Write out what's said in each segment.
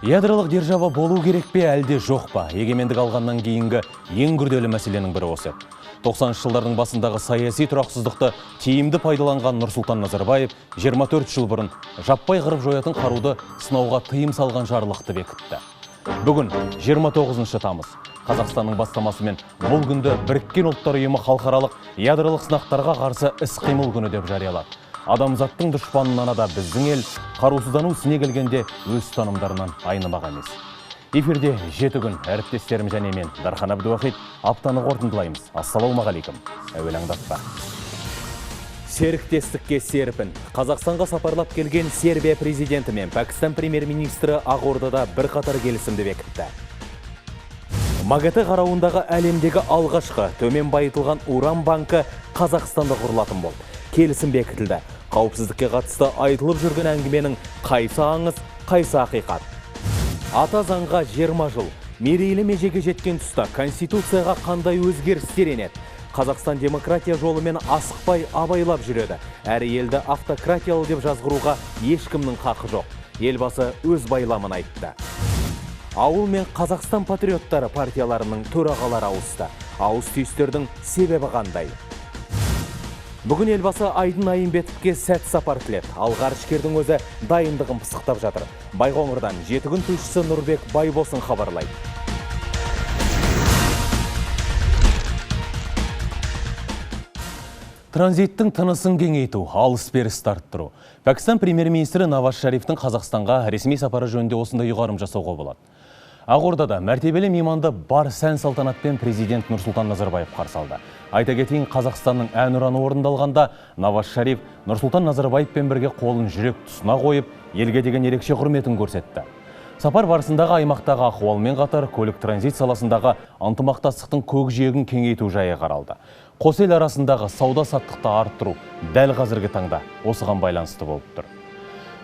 Ядролық держава болу керек пе, әлде жоқ па? Егемендік алғаннан кейінгі ең күрделі мәселенің бірі осы. 90 жылдардың басындағы саяси тұрақсыздықты тиімді пайдаланған Нұрсұлтан Назарбаев 24 жыл бұрын жаппай қырып жоятын қаруды сынауға тыйым салған жарлықты бекітті. Бүгін 29 тамыз. Қазақстанның бастамасымен бұл күнді Біріккен ұлттар ұйымы халықаралық ядролық сынақтарға қарсы іс-қимыл күні деп жариялады. Адамзаттың дұшпанынан да біздің ел қарусыздану ісіне келгенде өз ұстанымдарынан айнымақ емес. Эфирде 7 күн әріптестерім және мен Дархан Әбдуахит аптаны қорытындылаймыз. Ассалаумағалейкум. Әуелаңдатпа. Серіктестікке серпін. Қазақстанға сапарлап келген Сербия президенті мен Пәкістан премьер-министрі Ақордада бірқатар келісімді бекітті. МАГАТЭ қарауындағы әлемдегі алғашқы төмен байытылған уран банкі Қазақстанда құрылатын болды. Келісім бекітілді. Қауіпсіздікке қатысты айтылып жүрген әңгіменің қайсы аңыз, қайсы ақиқат. Ата заңға 20 жыл. Мерейлі межеге жеткен тұста Конституцияға қандай өзгерістер енеді? Қазақстан демократия жолымен асықпай абайлап жүреді. Әрі елді автократиялы деп жазғыруға ешкімнің хақы жоқ. Елбасы өз байламын айтты. Ауыл мен Қазақстан патриоттары партияларының төрағалары ауысты. Ауыс түйістердің себебі қандай? Бүгін елбасы Айдын Айымбетовке сәт сапар тіледі. Ал ғарышкердің өзі дайындығын пысықтап жатыр. Байқоңырдан 7 күн тілшісі Нұрбек Байбосын хабарлайды. Транзиттің тынысын кеңейту, алыс-берісті арттыру. Пәкістан премьер-министрі Наваз Шарифтің Қазақстанға ресми сапары жөнінде осындай ұйғарым жасауға болады. Ақордада мәртебелі мейманды бар сән салтанатпен президент Нұрсұлтан Назарбаев қарсы алды. Айта кетейін, Қазақстанның әнұраны орындалғанда Наваз Шариф Нұрсұлтан Назарбаевпен бірге қолын жүрек тұсына қойып, елге деген ерекше құрметін көрсетті. Сапар барысындағы аймақтағы ахуалмен қатар көлік транзит саласындағы ынтымақтастықтың көкжиегін кеңейту жайы қаралды. Қос ел арасындағы сауда-саттықты арттыру дәл қазіргі таңда осыған байланысты болып тұр.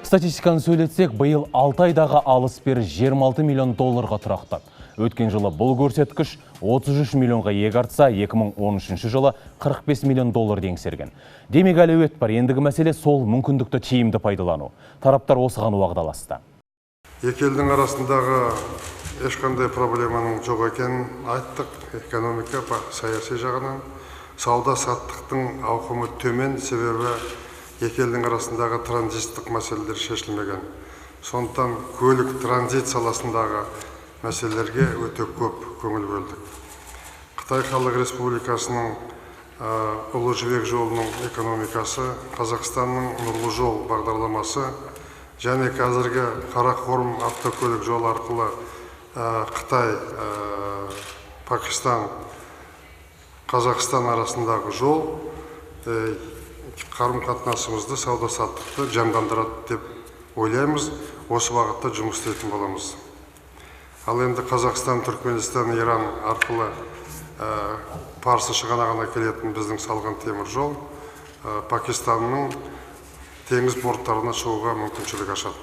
Статистиканы сөйлетсек, биыл 6 айдағы алыс-беріс 26 миллион долларға тұрақтады. Өткен жылы бұл көрсеткіш 33 миллионға иек артса, 2013 жылы 45 миллион доллар еңсерген. Демек әлеует бар, ендігі мәселе сол мүмкіндікті тиімді пайдалану. Тараптар осыған уағдаласты. Екі елдің арасындағы ешқандай проблеманың жоқ екенін айттық. Экономика, саяси жағынан сауда-саттықтың ауқымы төмен, себебі екі елдің арасындағы транзиттік мәселелер шешілмеген. Сондықтан көлік транзит саласындағы мәселелерге өте көп көңіл бөлдік. Қытай Халық Республикасының Ұлы Жібек жолының экономикасы, Қазақстанның Нұрлы жол бағдарламасы және қазіргі Қарақорым автокөлік жол арқылы Қытай, Пәкістан, Қазақстан арасындағы жол қарым-қатынасымызды, сауда-саттықты жандандырады деп ойлаймыз. Осы бағытта жұмыс істейтін боламыз. Ал енді Қазақстан, Түркменстан, Иран арқылы Парсы шығанағына келетін біздің салған темір жол Пәкістанның теңіз порттарына шығуға мүмкіншілік ашады.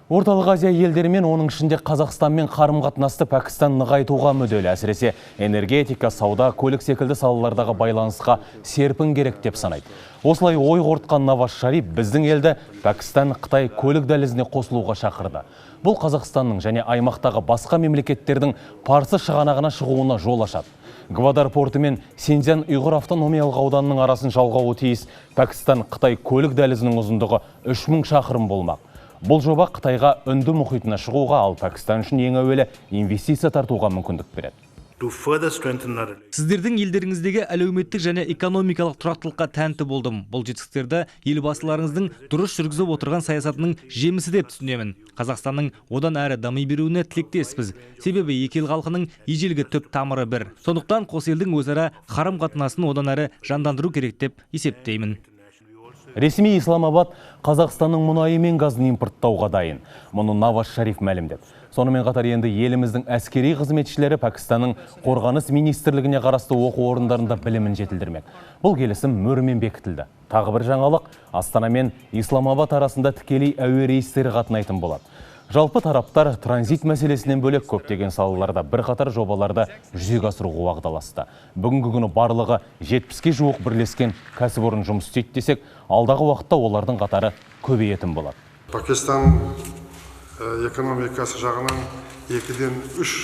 Орталық Азия елдерімен, оның ішінде Қазақстанмен қарым-қатынасты Пәкістан нығайтуға мүдделі. Әсіресе энергетика, сауда, көлік секілді салалардағы байланысқа серпін керек деп санайды. Осылай ой қорытқан Наваз Шариф біздің елді Пәкістан Қытай көлік дәлізіне қосылуға шақырды. Бұл Қазақстанның және аймақтағы басқа мемлекеттердің Парсы шығанағына шығуына жол ашады. Гвадар порты мен Синьцзян ұйғыр автономиялық ауданының арасын жалғауы тиіс Пәкістан Қытай көлік дәлізінің ұзындығы 3000 шақырым болмақ. Бұл жоба Қытайға Үнді мұхитына шығуға, ал Пәкістан үшін ең әуелі инвестиция тартуға мүмкіндік береді. Сіздердің елдеріңіздегі әлеуметтік және экономикалық тұрақтылыққа тәнті болдым. Бұл жетістіктерді елбасыларыңыздың дұрыс жүргізіп отырған саясатының жемісі деп түсінемін. Қазақстанның одан әрі дами беруіне тілектеспіз. Себебі екі ел халқының ежелгі түп тамыры бір. Сондықтан қос елдің өзара қарым-қатынасын одан әрі жандандыру керек деп есептеймін. Ресми Исламабад Қазақстанның мұнайы мен газын импорттауға дайын. Мұны Наваз Шариф мәлімдеді. Сонымен қатар енді еліміздің әскери қызметшілері Пәкістанның қорғаныс министрлігіне қарасты оқу орындарында білімін жетілдірмек. Бұл келісім мөрімен бекітілді. Тағы бір жаңалық, Астана мен Исламабад арасында тікелей әуе рейстері қатынайтын болады. Жалпы тараптар транзит мәселесінен бөлек көптеген салаларда бірқатар жобаларды жүзеге асыруға уағдаласты. Бүгінгі күні барлығы 70-ке жуық бірлескен кәсіпорын жұмыс істейді десек, алдағы уақытта олардың қатары көбейетін болады. Пәкістан экономикасы жағынан 2-3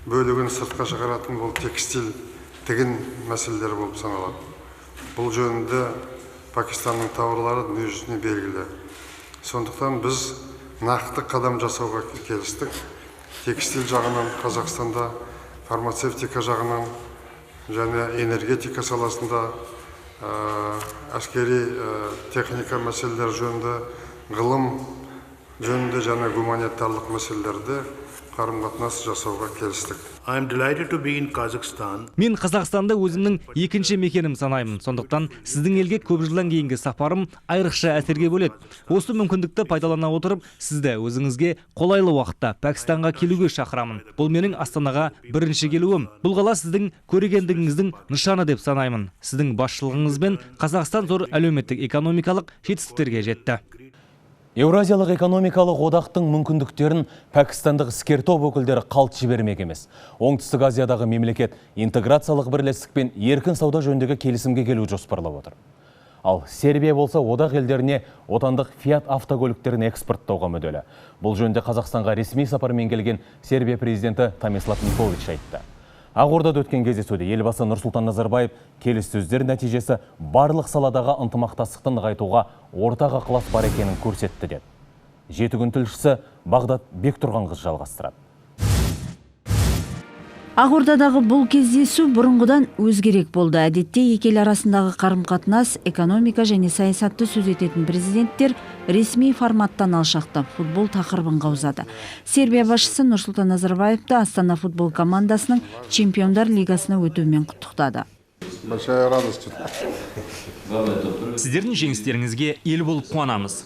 бөлігін сыртқа шығаратын бұл текстиль, тігін мәселелері болып саналады. Бұл жөнінде Пакистанның тауарлары дүниежүзіне белгілі. Сондықтан біз нақты қадам жасауға келістік. Текстиль жағынан Қазақстанда, фармацевтика жағынан және энергетика саласында, әскери техника мәселелері жөнінде, ғылым жөнінде және гуманитарлық мәселелерде қарым-қатынас жасауға келістік. Мен Қазақстанды өзімнің екінші мекенім санаймын. Сондықтан сіздің елге көп жылдан кейінгі сапарым айрықша әсерге бөледі. Осы мүмкіндікті пайдалана отырып, сізді өзіңізге қолайлы уақытта Пәкістанға келуге шақырамын. Бұл менің Астанаға бірінші келуім. Бұл қала сіздің көрегендігіңіздің нышаны деп санаймын. Сіздің басшылығыңызбен Қазақстан зор әлеуметтік экономикалық жетістіктерге жетті. Еуразиялық экономикалық одақтың мүмкіндіктерін пәкістандық іскер топ өкілдері қалт жібермек емес. Оңтүстік Азиядағы мемлекет интеграциялық бірлестікпен еркін сауда жөніндегі келісімге келу жоспарлап отыр. Ал Сербия болса одақ елдеріне отандық Fiat автокөліктерін экспорттауға мүдделі. Бұл жөнінде Қазақстанға ресми сапармен келген Сербия президенті Томислав Николич айтты. Ақордада өткен кездесуде елбасы Нұрсұлтан Назарбаев келіссөздер нәтижесі барлық саладағы ынтымақтастықты нығайтуға ортақ ықылас бар екенін көрсетті деді. Жеті күн тілшісі Бағдат Бектұрғанқызы жалғастырады. Ақордадағы бұл кездесу бұрынғыдан өзгерек болды. Әдетте екі ел арасындағы қарым-қатынас, экономика және саясатты сөз ететін президенттер ресми форматтан алшақтап футбол тақырыбын қаузады. Сербия басшысы Нұрсұлтан Назарбаевты Астана футбол командасының Чемпиондар лигасына өтуімен құттықтады. Большая радость. Сіздердің жеңістеріңізге ел болып қуанамыз.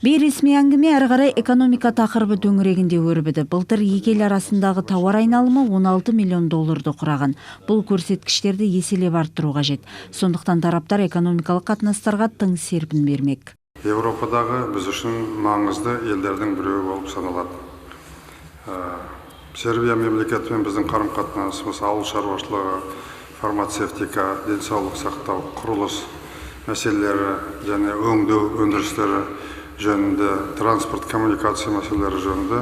Бейресми әңгіме әрі қарай экономика тақырыбы төңірегінде өрбіді. Былтыр екі ел арасындағы тауар айналымы 16 миллион долларды құраған. Бұл көрсеткіштерді еселеп арттыру қажет. Сондықтан тараптар экономикалық қатынастарға тың серпін бермек. Еуропадағы біз үшін маңызды елдердің біреуі болып саналады. Сербия мемлекетімен біздің қарым-қатынасымыз ауыл шаруашылығы, фармацевтика, денсаулық сақтау, құрылыс мәселелері және өңдеу өндірістері жөнінде, транспорт коммуникация мәселелері жөнінде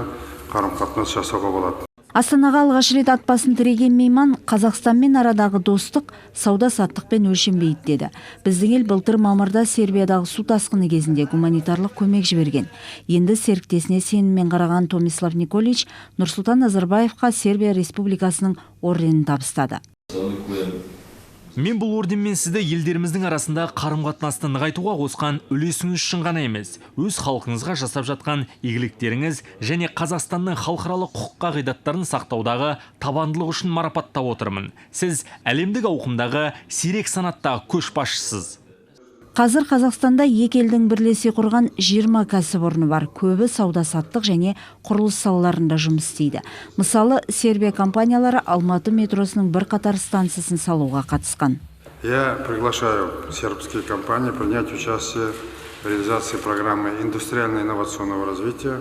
қарым-қатынас жасауға болады. Астанаға алғаш рет ат басын тіреген мейман Қазақстанмен арадағы достық сауда-саттықпен өлшенбейді деді. Біздің ел былтыр мамырда Сербиядағы су тасқыны кезінде гуманитарлық көмек жіберген. Енді серіктесіне сеніммен қараған Томислав Николич Нұрсұлтан Назарбаевқа Сербия Республикасының орденін табыстады. Мен бұл орденмен сізді елдеріміздің арасында қарым-қатынасты нығайтуға қосқан үлесіңіз үшін ғана емес, өз халқыңызға жасап жатқан игіліктеріңіз және Қазақстанның халықаралық құқық қағидаттарын сақтаудағы табандылығы үшін марапаттап отырмын. Сіз әлемдік ауқымдағы сирек санаттағы көшбасшысыз. Қазір Қазақстанда екі елдің бірлесе құрған 20 кәсіпорны бар. Көбі сауда-саттық және құрылыс салаларында жұмыс істейді. Мысалы, Сербия компаниялары Алматы метросының бірқатар станциясын салуға қатысқан. Я приглашаю сербские компании принять участие в реализации программы индустриально-инновационного развития,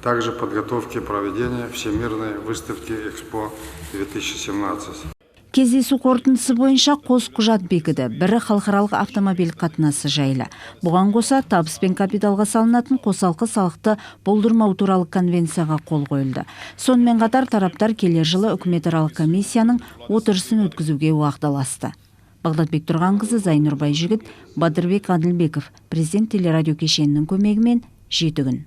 также подготовки проведения Всемирной выставки Экспо 2017. Кездесу қорытындысы бойынша қос құжат бекіді. Бірі халықаралық автомобиль қатынасы жайлы. Бұған қоса табыс пен капиталға салынатын қосалқы салықты болдырмау туралы конвенцияға қол қойылды. Сонымен қатар тараптар келер жылы үкіметаралық комиссияның отырысын өткізуге уағдаласты. Бағдат Бектұрғанқызы, Зайнұр Байжігіт, Бадырбек Адылбеков, президент телерадио кешенінің көмегімен жеті күн.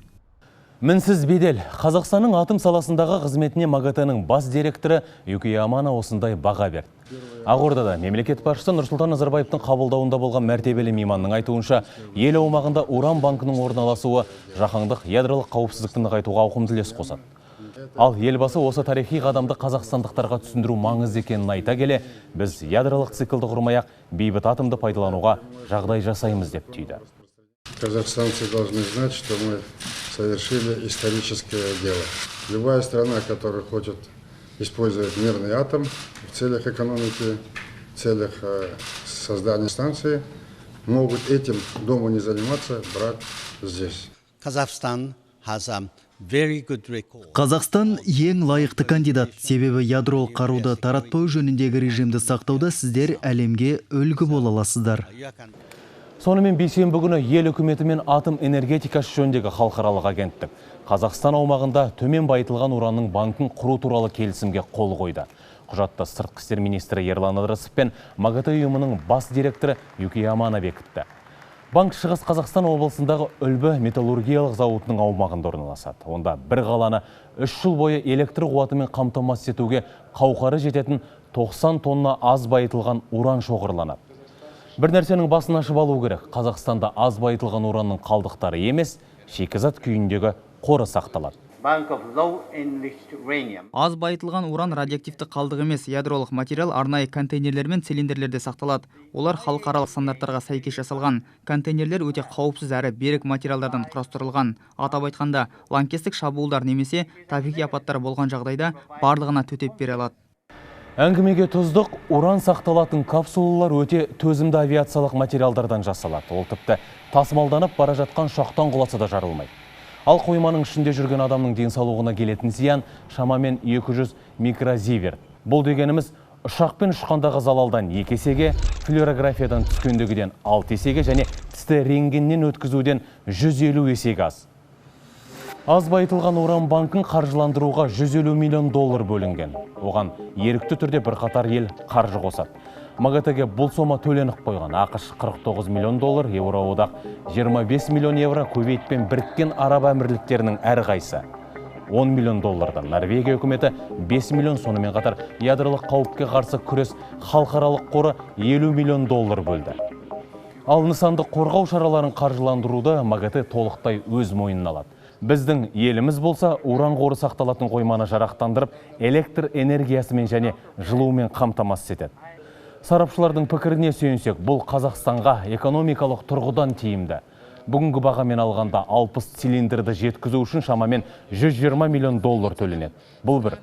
Мінсіз бедел. Қазақстанның атом саласындағы қызметіне МАГАТЭ-нің бас директоры Юкия Амано осындай баға берді. Ақордада мемлекет басшысы Нұрсұлтан Назарбаевтың қабылдауында болған мәртебелі мейманның айтуынша, ел аумағында уран банкының орналасуы жаһандық ядролық қауіпсіздікті нығайтуға ауқымды үлес қосады. Ал елбасы осы тарихи қадамды қазақстандықтарға түсіндіру маңызды екенін айта келе, біз ядролық циклды құрмай-ақ бейбіт атомды пайдалануға жағдай жасаймыз деп түйді. Казахстанцы должны знать, что мы совершили историческое дело. Любая страна, которая хочет использовать мирный атом в целях экономики, в целях создания станции, могут этим дома не заниматься, брать здесь. Kazakhstan has a very good record. Қазақстан ең лайықты кандидат, себебі ядролық қаруды таратпау жөніндегі режимді сақтауда сіздер әлемге үлгі бола аласыздар. Сонымен бейсенбі күні ел үкіметі мен атом энергетикасы жөніндегі халықаралық агенттік Қазақстан аумағында төмен байытылған уранның банкін құру туралы келісімге қол қойды. Құжатта сыртқы істер министрі Ерлан Ыдырысов пен МАГАТЭ ұйымының бас директоры Юкия Амано бекітті. Банк Шығыс Қазақстан облысындағы Үлбі металлургиялық зауытының аумағында орналасады. Онда бір қаланы 3 жыл бойы электр қуатымен қамтамасыз етуге қауқары жететін 90 тонна аз байытылған уран шоғырланады. Бір нәрсенің басын ашып алу керек. Қазақстанда аз байытылған уранның қалдықтары емес, шикізат күйіндегі қоры сақталады. Аз байытылған уран радиоактивті қалдық емес, ядролық материал арнайы контейнерлер мен цилиндерлерде сақталады. Олар халықаралық стандарттарға сәйкес жасалған. Контейнерлер өте қауіпсіз әрі берік материалдардан құрастырылған. Атап айтқанда, лаңкестік шабуылдар немесе табиғи апаттар болған жағдайда барлығына төтеп бере алады. Әңгімеге тұздық, уран сақталатын капсулалар өте төзімді авиациялық материалдардан жасалады. Ол тіпті тасымалданып бара жатқан ұшақтан құласа да жарылмайды. Ал қойманың ішінде жүрген адамның денсаулығына келетін зиян шамамен 200 микрозиверт. Бұл дегеніміз ұшақпен ұшқандағы залалдан 2 есеге, флюорографиядан түскендегіден 6 есеге және тісті рентгеннен өткізуден 150 есеге аз. Аз байытылған уран банкін қаржыландыруға 150 миллион доллар бөлінген. Оған ерікті түрде бірқатар ел қаржы қосады. МАГАТЭ-ге бұл сома төленіп қойған. ақш 49 миллион доллар, Еуроодақ 25 миллион евро, Кувейт пен Біріккен Араб Әмірліктерінің әрқайсысы 10 миллион доллардан, Норвегия үкіметі 5 миллион, сонымен қатар ядролық қауіпке қарсы күрес халықаралық қоры 50 миллион доллар бөлді. Ал нысанды қорғау шараларын қаржыландыруды МАГАТЭ толықтай өз мойнына алады. Біздің еліміз болса, уран қоры сақталатын қойманы жарақтандырып, электр энергиясымен және жылумен қамтамасыз етеді. Сарапшылардың пікіріне сүйенсек, бұл Қазақстанға экономикалық тұрғыдан тиімді. Бүгінгі бағамен алғанда 60 цилиндрді жеткізу үшін шамамен 120 миллион доллар төленеді. Бұл бір.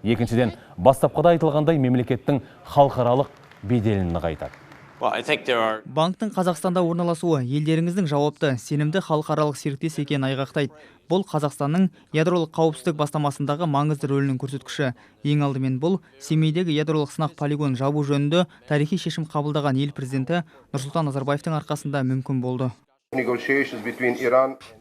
Екіншіден, бастапқыда айтылғандай мемлекеттің халықаралық беделін нығайтады. Банктың Қазақстанда орналасуы елдеріңіздің жауапты, сенімді халықаралық серіктес екенін айғақтайды. Бұл Қазақстанның ядролық қауіпсіздік бастамасындағы маңызды рөлінің көрсеткіші. Ең алдымен бұл Семейдегі ядролық сынақ полигонын жабу жөнінде тарихи шешім қабылдаған ел президенті Нұрсұлтан Назарбаевтың арқасында мүмкін болды.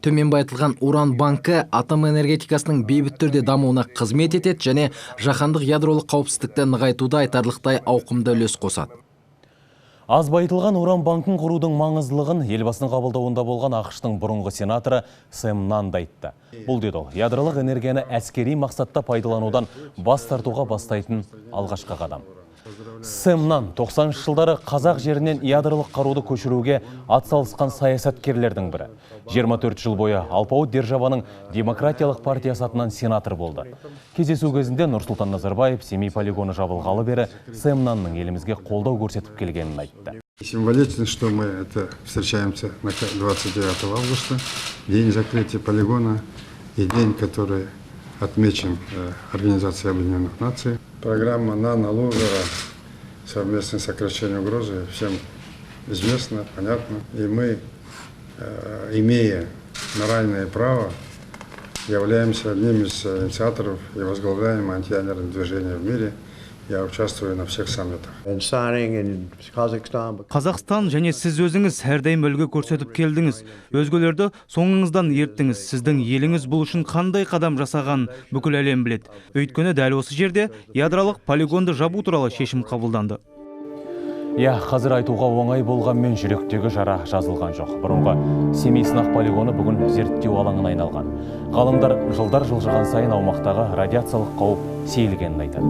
Төмен байытылған уран банкі атом энергетикасының бейбіт түрде дамуына қызмет етеді және жаһандық ядролық қауіпсіздікті нығайтуда айтарлықтай ауқымды үлес қосады. Аз байытылған уран банкін құрудың маңыздылығын елбасының қабылдауында болған ақш-тың бұрынғы сенаторы Сэм Нанд айтты. Бұл деді ол, ядролық энергияны әскери мақсатта пайдаланудан бас тартуға бастайтын алғашқы қадам. Сэм Нанд 90 жылдары қазақ жерінен ядролық қаруды көшіруге атсалысқан саясаткерлердің бірі. 24 жыл бойы алпауыт державаның демократиялық партиясы атынан сенатор болды. Кездесу кезінде Нұрсұлтан Назарбаев Семей полигоны жабылғалы бері Сэм Нандың елімізге қолдау көрсетіп келгенін айтты. Символично, что мы встречаемся на 29 августа, день закрытия полигона и день, который отмечен Организацией Объединенных Наций. Программа «Нано-Лузера», совместное сокращение угрозы, всем известно, понятно. И мы, имея моральное право, являемся одним из инициаторов и возглавляем антиядерное движение в мире. Я участвую на всех саммитах. Қазақстан және сіз өзіңіз әрдайым үлгі көрсетіп келдіңіз. Өзгелерді соңыңыздан ерттіңіз. Сіздің еліңіз бұл үшін қандай қадам жасаған бүкіл әлем біледі. Өйткені дәл осы жерде ядролық полигонды жабу туралы шешім қабылданды. Қазір айтуға оңай болғанмен жүректегі жара жазылған жоқ. Бұрынғы Семей сынақ полигоны бүгін зерттеу алаңына айналған. Ғалымдар жылдар жылжыған сайын аумақтағы радиациялық қауіп сейілгенін айтады.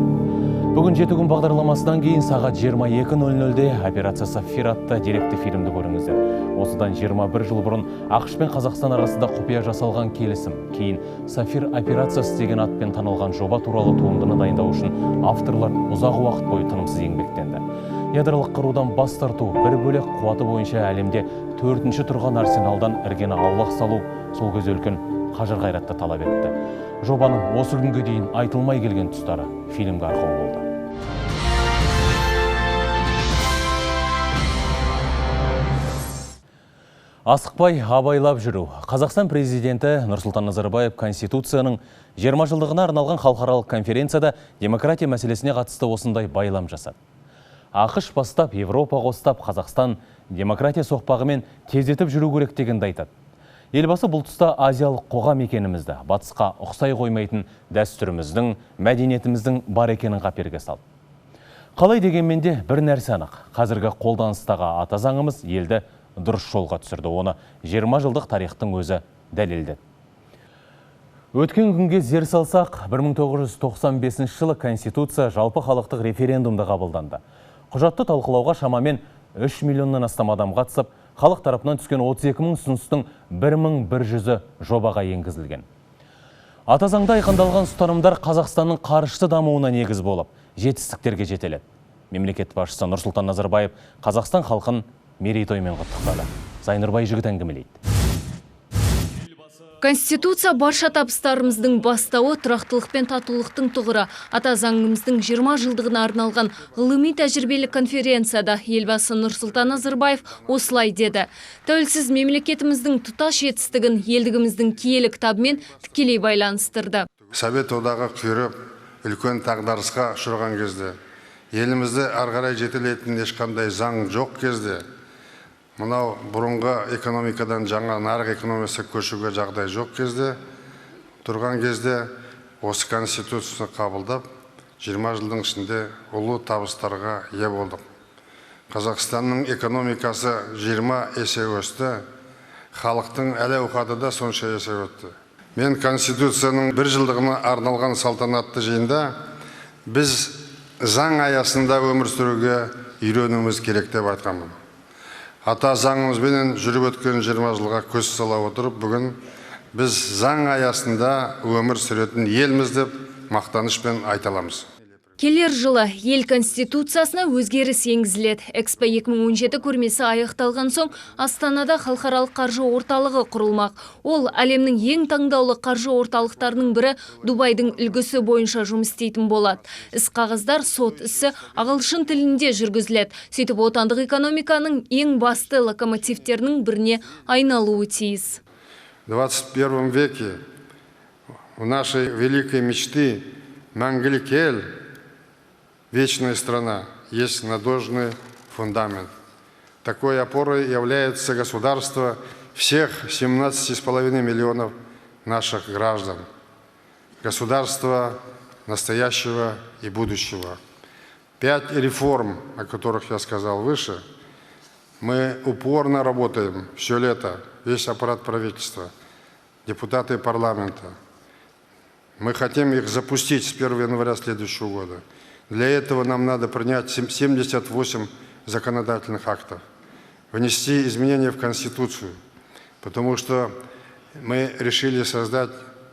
Бүгін 7 күн бағдарламасынан кейін сағат 22:00-де операция Сафир атты деректі фильмді көріңіздер. Осыдан 21 жыл бұрын ақш пен Қазақстан арасында құпия жасалған келісім. Кейін Сафир операциясы деген атпен танылған жоба туралы туындыны дайындау үшін авторлар ұзақ уақыт бойы тынымсыз еңбектенді. Ядролық қарудан бас тарту бір бөлек қуаты бойынша әлемде 4-ші тұрған арсеналдан іргені аулақ салу сол кез үлкен қажыр-қайратты талап етті. Жобаның осы күнге дейін айтылмай келген тұстары фильмге арқау болды. Асықпай абайлап жүру. Қазақстан президенті Нұрсұлтан Назарбаев Конституцияның 20 жылдығына арналған халықаралық конференцияда демократия мәселесіне қатысты осындай байлам жасады. ақш бастап, Европа қостап, Қазақстан демократия соқпағымен тездетіп жүру керек дегенді айтады. Елбасы бұл тұста азиялық қоғам екенімізді, батысқа ұқсай қоймайтын дәстүріміздің, мәдениетіміздің бар екенін қаперге салды. Қалай дегенмен де бір нәрсе анық. Қазіргі қолданыстағы ата заңымыз елді дұрыс жолға түсірді. Оны 20 жылдық тарихтың өзі дәлелдеді. Өткен күнге зер салсақ, 1995 жылы Конституция жалпы халықтық референдумда қабылданды. Құжатты талқылауға шамамен 3 миллионнан астам адам қатысып, халық тарапынан түскен 32 мың ұсыныстың 1100-і жобаға енгізілген. Ата заңда айқындалған ұстанымдар Қазақстанның қарышты дамуына негіз болып, жетістіктерге жетеледі. Мемлекет басшысы Нұрсұлтан Назарбаев Қазақстан халқын мерейтоймен құттықтады. Зайнұрбай Жігіт әңгімелейді. Конституция барша табыстарымыздың бастауы, тұрақтылық пен татулықтың тұғыры. Ата заңымыздың 20 жылдығына арналған ғылыми тәжірибелік конференцияда елбасы Нұрсұлтан Назарбаев осылай деді. Тәуелсіз мемлекетіміздің тұтас жетістігін елдігіміздің киелі кітабымен тікелей байланыстырды. Совет одағы күйреп, үлкен тағдарысқа ұшыраған кезде, елімізді ары қарай жетелейтін ешқандай заң жоқ кезде, мынау бұрынғы экономикадан жаңа нарық экономикасы көшуге жағдай жоқ кезде, тұрған кезде осы Конституцияны қабылдап, 20 жылдың ішінде ұлы табыстарға ие болдық. Қазақстанның экономикасы 20 есе өсті, халықтың әл-ауқаты да сонша есе өтті. Мен Конституцияның 1 жылдығына арналған салтанатты жиында біз заң аясында өмір сүруге үйренуіміз керек деп айтқанмын. Ата заңымызбен жүріп өткен 20 жылға көз сала отырып, бүгін біз заң аясында өмір сүретін елміз деп мақтанышпен айта аламыз. Келер жылы ел конституциясына өзгеріс енгізіледі. Экспо 2017 көрмесі аяқталған соң Астанада халықаралық қаржы орталығы құрылмақ. Ол әлемнің ең таңдаулы қаржы орталықтарының бірі Дубайдың үлгісі бойынша жұмыс істейтін болады. Іс-қағаздар сот ісі ағылшын тілінде жүргізіледі. Сөйтіп отандық экономиканың ең басты локомотивтерінің біріне айналуы тиіс. В 21 веке в нашей великой мечты «Мәңгілік ел» вечная страна, есть надежный фундамент. Такой опорой является государство всех 17,5 миллионов наших граждан. Государство настоящего и будущего. 5 реформ, о которых я сказал выше, мы упорно работаем все лето, весь аппарат правительства, депутаты парламента. Мы хотим их запустить с 1 января следующего года. Для этого нам надо принять 78 законодательных актов, внести изменения в Конституцию, потому что мы решили создать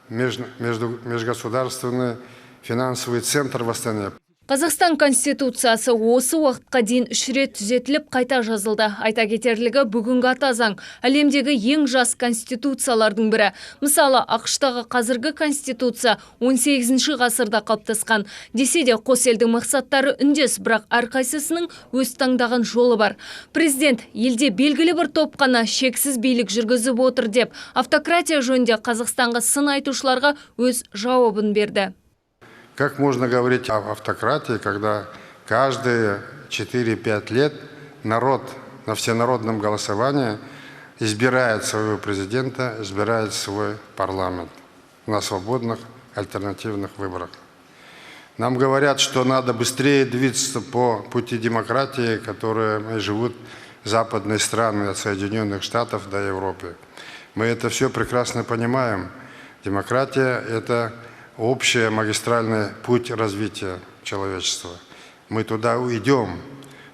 межгосударственный финансовый центр в Астане. Қазақстан конституциясы осы уақытқа дейін 3 рет түзетіліп қайта жазылды. Айта кетерлігі бүгінгі ата заң әлемдегі ең жас конституциялардың бірі. Мысалы, ақш-тағы қазіргі конституция 18 ғасырда қалыптасқан. Десе де қос елдің мақсаттары үндес, бірақ әрқайсысының өз таңдаған жолы бар. Президент елде белгілі бір топ қана шексіз билік жүргізіп отыр деп, автократия жөнінде Қазақстанға сын айтушыларға өз жауабын берді. Как можно говорить об автократии, когда каждые 4-5 лет народ на всенародном голосовании избирает своего президента, избирает свой парламент на свободных альтернативных выборах? Нам говорят, что надо быстрее двигаться по пути демократии, которые живут западные страны от Соединенных Штатов до Европы. Мы это все прекрасно понимаем. Демократия – это общий магистральный путь развития человечества. Мы туда уйдем,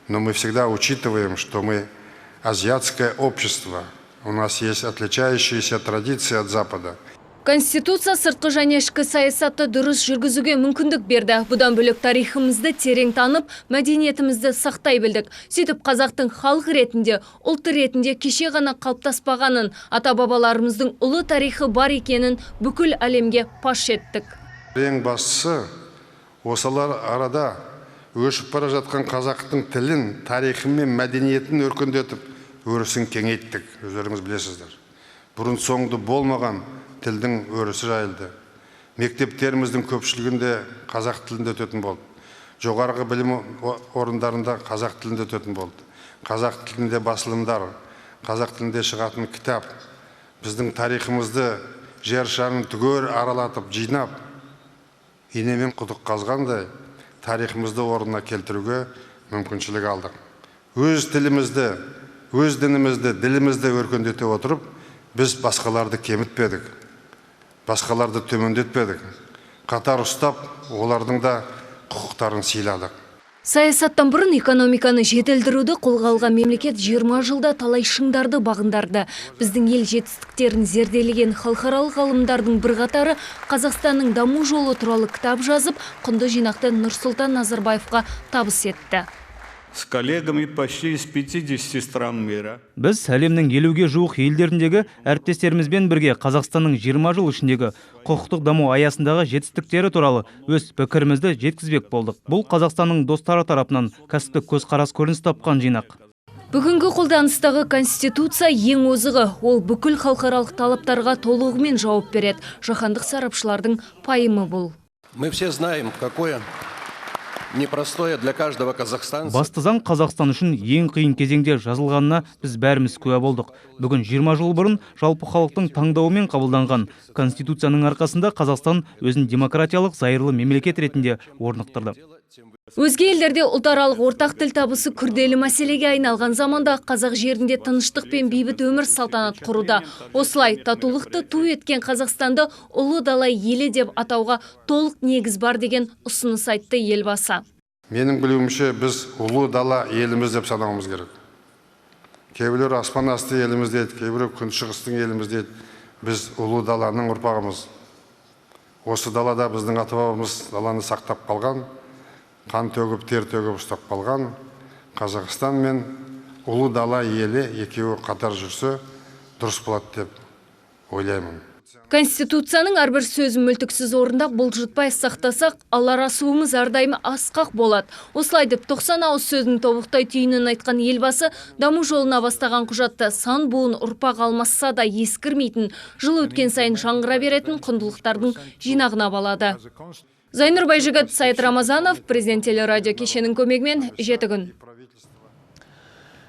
но мы всегда учитываем, что мы азиатское общество. У нас есть отличающиеся традиции от Запада. Конституция сыртқы және ішкі саясатты дұрыс жүргізуге мүмкіндік берді. Бұдан бөлек тарихымызды терең танып, мәдениетімізді сақтай білдік. Сөйтіп қазақтың халық ретінде, ұлт ретінде кеше ғана қалыптаспағанын, ата-бабаларымыздың ұлы тарихы бар екенін бүкіл әлемге паш еттік. Ең бастысы, осылар арада өшіп бара жатқан қазақтың тілін, тарихы мен мәдениетін өркендетіп, өрісін кеңейттік. Өздеріңіз білесіздер. Бұрын соңды болмаған тілдің өрісі жайылды. Мектептеріміздің көпшілігінде қазақ тілінде өтетін болды. Жоғарғы білім орындарында қазақ тілінде өтетін болды. қазақ тілінде басылымдар, қазақ тілінде шығатын кітап, біздің тарихымызды жер шарын түгел аралатып жинап, инемен құдық қазғандай тарихымызды орнына келтіруге мүмкіншілік алдық. Өз тілімізді, өз дінімізді, ділімізді өркендете отырып, біз басқаларды кемітпедік, басқаларды төмендетпедік. Қатар ұстап, олардың да құқықтарын сыйладық. Саясаттан бұрын экономиканы жетілдіруді қолға алған мемлекет 20 жылда талай шыңдарды бағындарды. Біздің ел жетістіктерін зерделеген халықаралық ғалымдардың бірқатары Қазақстанның даму жолы туралы кітап жазып, құнды жинақты Нұрсұлтан Назарбаевқа табыс етті. С коллегами почти из 50 стран мира. Біз әлемнің 50-ге жуық елдеріндегі әріптестерімізбен бірге Қазақстанның 20 жыл ішіндегі құқықтық даму аясындағы жетістіктері туралы өз пікірімізді жеткізбек болдық. Бұл Қазақстанның достары тарапынан кәсіптік көзқарас көрініс тапқан жинақ. Бүгінгі қолданыстағы конституция ең озығы, ол бүкіл халықаралық талаптарға толығымен жауап береді. Жаһандық сарапшылардың пайымы бұл. Мы все знаем, какое непростое для каждого казахстанца. Басты заң Қазақстан үшін ең қиын кезеңде жазылғанына біз бәріміз куә болдық. Бүгін 20 жыл бұрын жалпы халықтың таңдауымен қабылданған конституцияның арқасында Қазақстан өзін демократиялық зайырлы мемлекет ретінде орнықтырды. Өзге елдерде ұлтаралық ортақ тіл табысы күрделі мәселеге айналған заманда қазақ жерінде тыныштық пен бейбіт өмір салтанат құруда. Осылай татулықты ту еткен Қазақстанды ұлы дала елі деп атауға толық негіз бар деген ұсыныс айтты елбасы. Менің білуімше біз ұлы дала еліміз деп санауымыз керек. Кейбіреулер аспан асты еліміз дейді, кейбіреулер күншығыстың еліміз дейді. Біз ұлы даланың ұрпағымыз. Осы далада біздің ата-бабамыз даланы сақтап қалған, қан төгіп, тер төгіп ұстап қалған. Қазақстан мен ұлы дала елі екеуі қатар жүрсе дұрыс болады деп ойлаймын. Конституцияның әрбір сөзін мүлтіксіз орындап бұлжытпай сақтасақ, алар асуымыз әрдайым асқақ болады. Осылай деп 90 ауыз сөздің тобықтай түйінін айтқан елбасы даму жолына бастаған құжатты сан буын ұрпақ алмасса да ескірмейтін, жыл өткен сайын жаңғыра беретін құндылықтардың жинағына балады. Зайнұр Байжігіт, Сайет Рамазанов, Президент телерадио кешенің көмегімен жеті күн.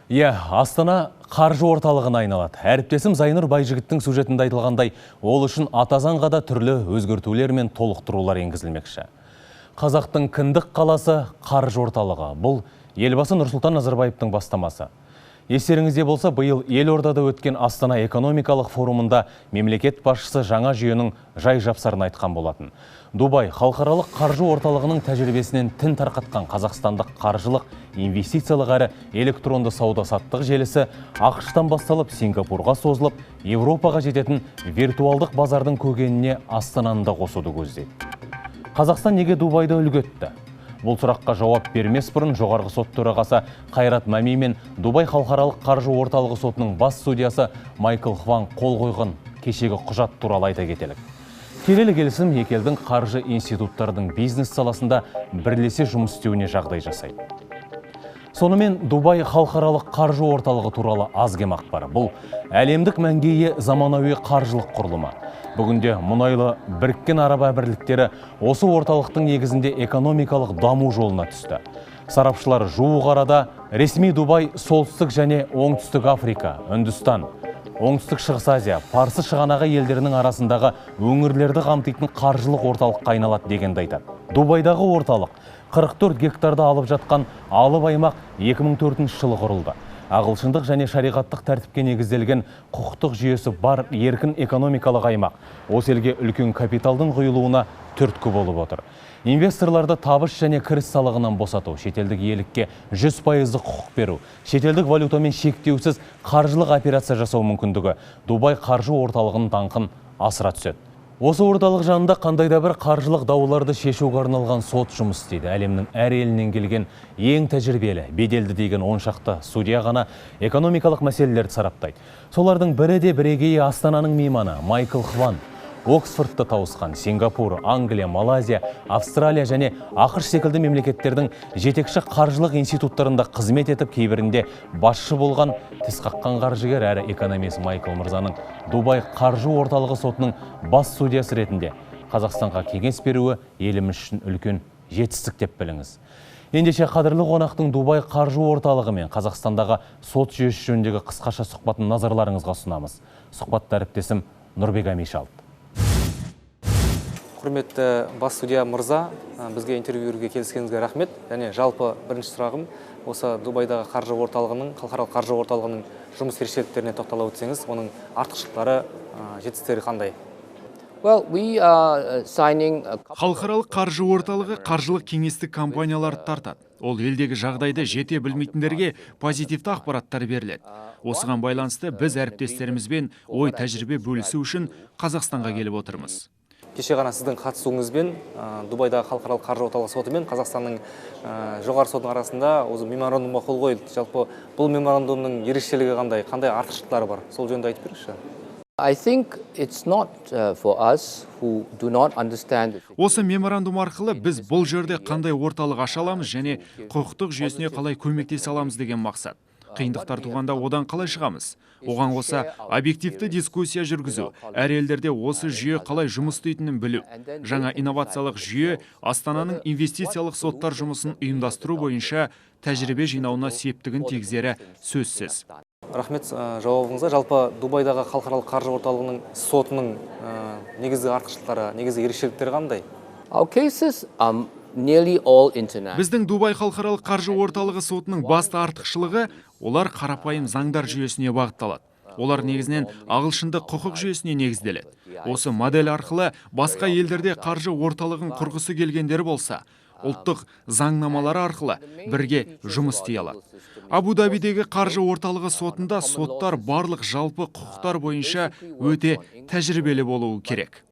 Астана қаржы орталығына айналады. Әріптесім Зайнұр Байжігіттің сюжетінде айтылғандай, ол үшін ата заңға да түрлі өзгертулер мен толықтырулар енгізілмекші. Қазақтың кіндік қаласы қаржы орталығы. Бұл елбасы Нұрсұлтан Назарбаевтың бастамасы. Естеріңізде болса, биыл Елордада өткен Астана экономикалық форумында мемлекет басшысы жаңа жүйенің жай жапсарын айтқан болатын. Дубай халықаралық қаржы орталығының тәжірибесінен тін тарқатқан қазақстандық қаржылық, инвестициялық әрі электронды сауда-саттық желісі ақш-тан басталып Сингапурға созылып, Европаға жететін виртуалдық базардың көгеніне Астананы да қосуды көздейді. Қазақстан неге Дубайды үлгі етті? Бұл сұраққа жауап бермес бұрын жоғарғы сот төрағасы Қайрат Мәми мен Дубай халықаралық қаржы орталығы сотының бас судьясы Майкл Хван қол қойған кешегі құжат туралы айта кетелік. Келелі келісім екі елдің қаржы институттардың бизнес саласында бірлесе жұмыс істеуіне жағдай жасайды. Сонымен Дубай халықаралық қаржы орталығы туралы аз кем ақпар. Бұл әлемдік мәңгейі заманауи қаржылық құрылымы. Бүгінде мұнайлы Біріккен Араб Әмірліктері осы орталықтың негізінде экономикалық даму жолына түсті. Сарапшылар жуық арада ресми Дубай солтүстік және оңтүстік Африка, Үндістан, оңтүстік Шығыс Азия, Парсы шығанағы елдерінің арасындағы өңірлерді қамтитын қаржылық орталыққа айналады дегенді айтады. Дубайдағы орталық 44 гектарды алып жатқан алып аймақ 2004 жылы құрылды. Ағылшындық және шариғаттық тәртіпке негізделген құқықтық жүйесі бар еркін экономикалық аймақ осы елге үлкен капиталдың құйылуына түрткі болып отыр. Инвесторларды табыс және кіріс салығынан босату, шетелдік иелікке 100% құқық беру, шетелдік валютамен шектеусіз қаржылық операция жасау мүмкіндігі Дубай қаржы орталығының даңқын асыра түседі. Осы орталық жанында қандайда бір қаржылық дауларды шешуге арналған сот жұмыс істейді. Әлемнің әр елінен келген ең тәжірибелі, беделді деген 10 шақты судья ғана экономикалық мәселелерді сараптайды. Солардың бірі де бірегейі Астананың мейманы Майкл Хван. Оксфордты тауысқан Сингапур, Англия, Малайзия, Австралия және ақш секілді мемлекеттердің жетекші қаржылық институттарында қызмет етіп, кейбірінде басшы болған тіс қаққан қаржыгер әрі экономист Майкл мырзаның Дубай қаржы орталығы сотының бас судьясы ретінде Қазақстанға кеңес беруі еліміз үшін үлкен жетістік деп біліңіз. Ендеше қадірлі қонақтың Дубай қаржы орталығы мен Қазақстандағы сот жүйесі жөніндегі қысқаша сұхбатын назарларыңызға ұсынамыз. Сұхбатты әріптесім Нұрбек Амишалды. Құрметті бас судья мырза, бізге интервью беруге келіскеніңізге рахмет. Және жалпы бірінші сұрағым осы Дубайдағы қаржы орталығының, халықаралық қаржы орталығының жұмыс ерекшеліктеріне тоқтала өтсеңіз, оның артықшылықтары, жетістіктері қандай? Халықаралық қаржы орталығы қаржылық кеңестік компанияларды тартады. Ол елдегі жағдайды жете білмейтіндерге позитивті ақпараттар беріледі. Осыған байланысты біз әріптестерімізбен ой тәжірибе бөлісу үшін Қазақстанға келіп отырмыз. Кеше ғана сіздің қатысуыңызбен Дубайдағы халықаралық қаржы орталығы соты мен Қазақстанның жоғары сотының арасында осы меморандумға қол қойылды. Жалпы бұл меморандумның ерекшелігі қандай артықшылықтары бар? Сол жөнінде айтып беріңізші. Осы меморандум арқылы біз бұл жерде қандай орталық аша аламыз және құқықтық жүйесіне қалай көмектесе аламыз деген мақсат. Қиындықтар туғанда одан қалай шығамыз? Оған қоса объективті дискуссия жүргізу, әр елдерде осы жүйе қалай жұмыс істейтінін білу. Жаңа инновациялық жүйе Астананың инвестициялық соттар жұмысын ұйымдастыру бойынша тәжірибе жинауына септігін тигізері сөзсіз. Рахмет жауабыңызға. Жалпы Дубайдағы халықаралық қаржы орталығының сотының негізгі артықшылықтары, негізгі ерекшеліктері қандай? Біздің Дубай халықаралық қаржы орталығы сотының басты артықшылығы олар қарапайым заңдар жүйесіне бағытталады. Олар негізінен ағылшындық құқық жүйесіне негізделеді. Осы модель арқылы басқа елдерде қаржы орталығын құрғысы келгендер болса, ұлттық заңнамалары арқылы бірге жұмыс істей алады. Абу-Дабидегі қаржы орталығы сотында соттар барлық жалпы құқықтар бойынша өте тәжірибелі болуы керек.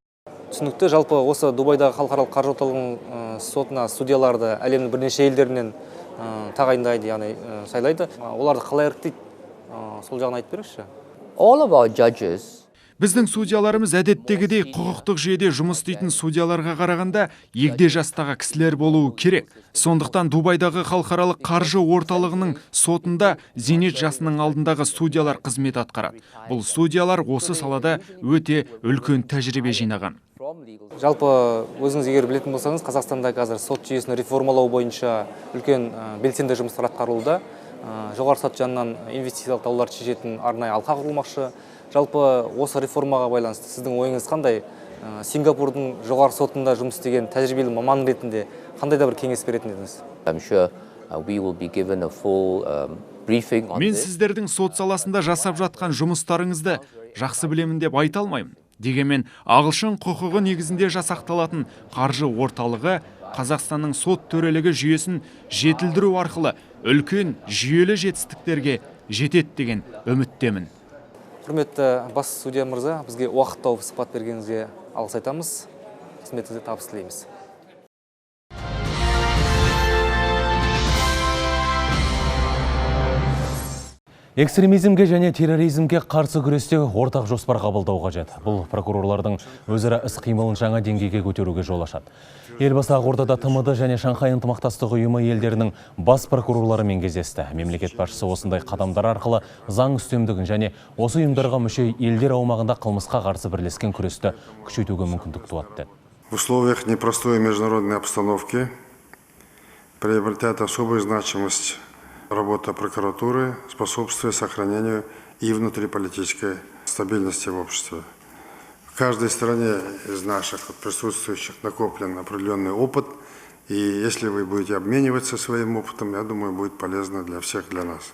Түсінікті. Жалпы осы Дубайдағы халықаралық қаржы орталығының сотына судьяларды әлемнің бірнеше елдерінен тағайындайды, яғни сайлайды. Оларды қалай іріктейді? Сол жағын айтып беріңізші. Біздің судьяларымыз әдеттегідей құқықтық жүйеде жұмыс істейтін судьяларға қарағанда егде жастағы кісілер болуы керек. Сондықтан Дубайдағы халықаралық қаржы орталығының сотында зейнет жасының алдындағы судьялар қызмет атқарады. Бұл судьялар осы салада өте үлкен тәжірибе жинаған. Жалпы өзіңіз егер білетін болсаңыз, Қазақстанда қазір сот жүйесін реформалау бойынша үлкен белсенді жұмыстар атқарылуда. Жоғары сот жанынан инвестициялық дауларды шешетін арнайы алқа құрылмақшы. Жалпы осы реформаға байланысты сіздің ойыңыз қандай? Сингапурдың жоғары сотында жұмыс істеген тәжірибелі маман ретінде қандай да бір кеңес беретін едіңіз? Мен сіздердің сот саласында жасап жатқан жұмыстарыңызды жақсы білемін деп айта алмаймын. Дегенмен ағылшын құқығы негізінде жасақталатын қаржы орталығы Қазақстанның сот төрелігі жүйесін жетілдіру арқылы үлкен жүйелі жетістіктерге жетеді деген үміттемін. Құрметті бас судья мырза, бізге уақыт тауып сұхбат бергеніңізге алғыс айтамыз. Қызметіңізге табыс тілейміз. Экстремизмге және терроризмге қарсы күресте ортақ жоспар қабылдау қажет. Бұл прокурорлардың өзара іс-қимылын жаңа деңгейге көтеруге жол ашады. Елбасы Ақордада ТМД және Шанхай ынтымақтастық ұйымы елдерінің бас прокурорларымен кездесті. Мемлекет басшысы осындай қадамдар арқылы заң үстемдігін және осы ұйымдарға мүше елдер аумағында қылмысқа қарсы бірлескен күресті күшейтуге мүмкіндік туады. В условиях непростой международной обстановки приобретает особую значимость работа прокуратуры, способствует сохранению и внутриполитической стабильности в обществе. В каждой стране из наших присутствующих накоплен определенный опыт, и если вы будете обмениваться своим опытом, я думаю, будет полезно для всех, для нас.